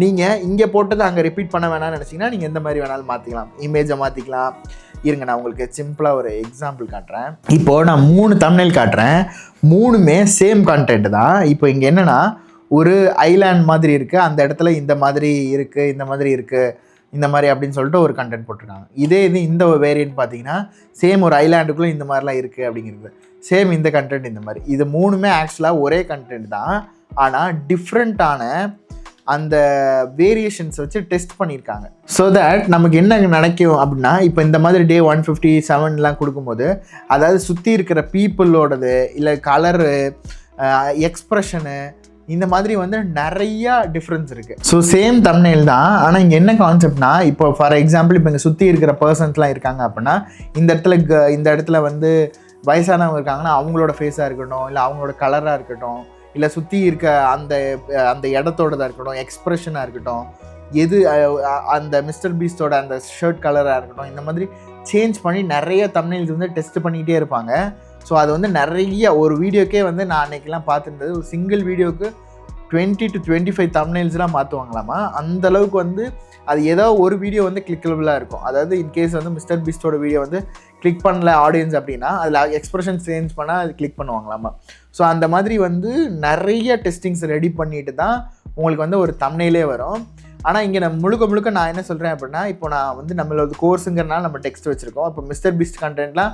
நீங்கள் இங்கே போட்டது அங்கே ரிப்பீட் பண்ண வேணாம்னு நினச்சிங்கன்னா நீங்கள் எந்த மாதிரி வேணாலும் மாற்றிக்கலாம், இமேஜை மாற்றிக்கலாம். இருங்க நான் உங்களுக்கு சிம்பிளாக ஒரு எக்ஸாம்பிள் காட்டுறேன். இப்போது நான் 3 தம்ப்நெயில் காட்டுறேன், 3மே சேம் கண்டென்ட் தான். இப்போ இங்கே என்னென்னா ஒரு ஐலாண்ட் மாதிரி இருக்குது, அந்த இடத்துல இந்த மாதிரி இருக்குது, இந்த மாதிரி இருக்குது, இந்த மாதிரி அப்படின்னு சொல்லிட்டு ஒரு கண்டென்ட் போட்டிருக்காங்க. இதே இது இந்த வேரியன்ட் பார்த்தீங்கன்னா சேம் ஒரு ஐலாண்டுக்குள்ளே இந்த மாதிரிலாம் இருக்குது அப்படிங்கிறது, சேம் இந்த கண்டென்ட் இந்த மாதிரி. இது 3மே ஆக்சுவலாக ஒரே கண்டென்ட் தான், ஆனால் டிஃப்ரெண்ட்டான அந்த வேரியேஷன்ஸ் வச்சு டெஸ்ட் பண்ணியிருக்காங்க. ஸோ தட் நமக்கு என்ன நினைக்கும் அப்படின்னா, இப்போ இந்த மாதிரி டே 157 கொடுக்கும்போது அதாவது சுற்றி இருக்கிற பீப்புளோடது இல்லை கலரு எக்ஸ்ப்ரெஷனு இந்த மாதிரி வந்து நிறையா டிஃப்ரென்ஸ் இருக்குது. ஸோ சேம் தம்ப்நெயில் தான், ஆனால் இங்கே என்ன கான்செப்ட்னா, இப்போ ஃபார் எக்ஸாம்பிள் இப்போ இங்கே சுற்றி இருக்கிற பர்சன்ஸ்லாம் இருக்காங்க அப்படின்னா இந்த இடத்துல வந்து வயசானவங்க இருக்காங்கன்னா அவங்களோட ஃபேஸாக இருக்கட்டும், இல்லை அவங்களோட கலராக இருக்கட்டும், இல்லை சுற்றி இருக்க அந்த இடத்தோடதாக இருக்கட்டும், எக்ஸ்ப்ரெஷனாக இருக்கட்டும், எது அந்த மிஸ்டர் பீஸ்டோட அந்த ஷர்ட் கலராக இருக்கட்டும், இந்த மாதிரி சேஞ்ச் பண்ணி நிறைய தம்ப்நெயில்ஸ் வந்து டெஸ்ட் பண்ணிக்கிட்டே இருப்பாங்க. ஸோ அது வந்து நிறைய ஒரு வீடியோக்கே வந்து நான் அன்றைக்கெலாம் பார்த்துருந்தது, ஒரு சிங்கிள் வீடியோவுக்கு 20 to 25 தம்ப்நெயில்ஸ்லாம் மாற்றுவாங்களாமா. அந்தளவுக்கு வந்து அது ஏதோ ஒரு வீடியோ வந்து கிளிக்கபிளாக இருக்கும். அதாவது இன்கேஸ் வந்து மிஸ்டர் பீஸ்டோட வீடியோ வந்து கிளிக் பண்ணல ஆடியன்ஸ் அப்படின்னா அதில் எக்ஸ்ப்ரெஷன் சேஞ்ச் பண்ணால் அது கிளிக் பண்ணுவாங்களாமா. ஸோ அந்த மாதிரி வந்து நிறைய டெஸ்டிங்ஸ் ரெடி பண்ணிட்டு தான் உங்களுக்கு வந்து ஒரு தம்ப்நெயிலே வரும். ஆனால் இங்கே நான் முழுக்க நான் என்ன சொல்கிறேன் அப்படின்னா, இப்போ நான் வந்து நம்மளோட கோர்ஸுங்கிறனால நம்ம டெக்ஸ்ட் வச்சுருக்கோம். இப்போ மிஸ்டர் பீஸ்ட் கண்டென்ட்லாம்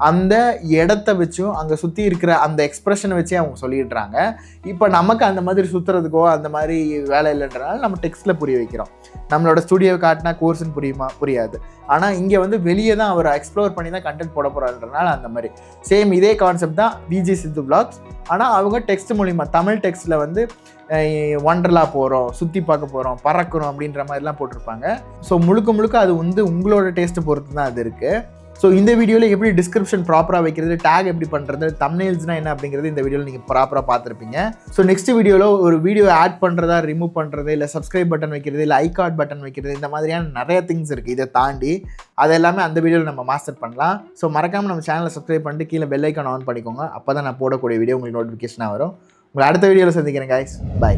அந்த இடத்த வச்சும் அங்கே சுற்றி இருக்கிற அந்த எக்ஸ்ப்ரெஷனை வச்சே அவங்க சொல்லிடுறாங்க. இப்போ நமக்கு அந்த மாதிரி சுற்றுறதுக்கோ அந்த மாதிரி வேலை இல்லைன்றனால நம்ம டெக்ஸ்ட்டில் புரிய வைக்கிறோம். நம்மளோட ஸ்டுடியோ காட்டினா கோர்ஸுன்னு புரியாது. ஆனால் இங்கே வந்து வெளியே தான் அவர் எக்ஸ்ப்ளோர் பண்ணி தான் கண்டென்ட் போட போகிறான்றனால அந்த மாதிரி சேம் இதே கான்செப்ட் தான் விஜி சித்து vlogs. ஆனால் அவங்க டெக்ஸ்ட் மூலிமா தமிழ் டெக்ஸ்ட்டில் வந்து ஒண்டர்லா போகிறோம், சுற்றி பார்க்க போகிறோம், பறக்கிறோம் அப்படின்ற மாதிரிலாம் போட்டிருப்பாங்க. ஸோ முழுக்க அது வந்து உங்களோட டேஸ்ட்டை பொறுத்து தான் அது இருக்குது. ஸோ இந்த வீடியோவில் எப்படி டிஸ்கிரிப்ஷன் ப்ராப்பராக வைக்கிறது, டேக் எப்படி பண்ணுறது, தம்ப்நெயில்ஸ்னால் என்ன அப்படிங்கிறது இந்த வீடியோவில் நீங்கள் ப்ராப்பராக பார்த்துருப்பீங்க. ஸோ நெக்ஸ்ட் வீடியோவில் ஒரு வீடியோ ஆட் பண்ணுறதா, ரிமூவ் பண்ணுறது, இல்லை சப்ஸ்கிரைப் பட்டன் வைக்கிறது, இல்லை ஐகார்ட் பட்டன் வைக்கிறது, இந்த மாதிரியான நிறைய திங்ஸ் இருக்குது. இதை தாண்டி அது எல்லாமே அந்த வீடியோவில் நம்ம மாஸ்டர் பண்ணலாம். ஸோ மறக்காமல் நம்ம சேனலை சப்ஸ்கிரைப் பண்ணிட்டு கீழே பெல் ஐக்கான் ஆன் பண்ணிக்கோங்க. அப்போ தான் நான் போடக்கூடிய வீடியோ உங்களுக்கு நோட்டிஃபிகேஷனாக வரும். உங்களை அடுத்த வீடியோவில் சந்திக்கிறேன் guys. Bye.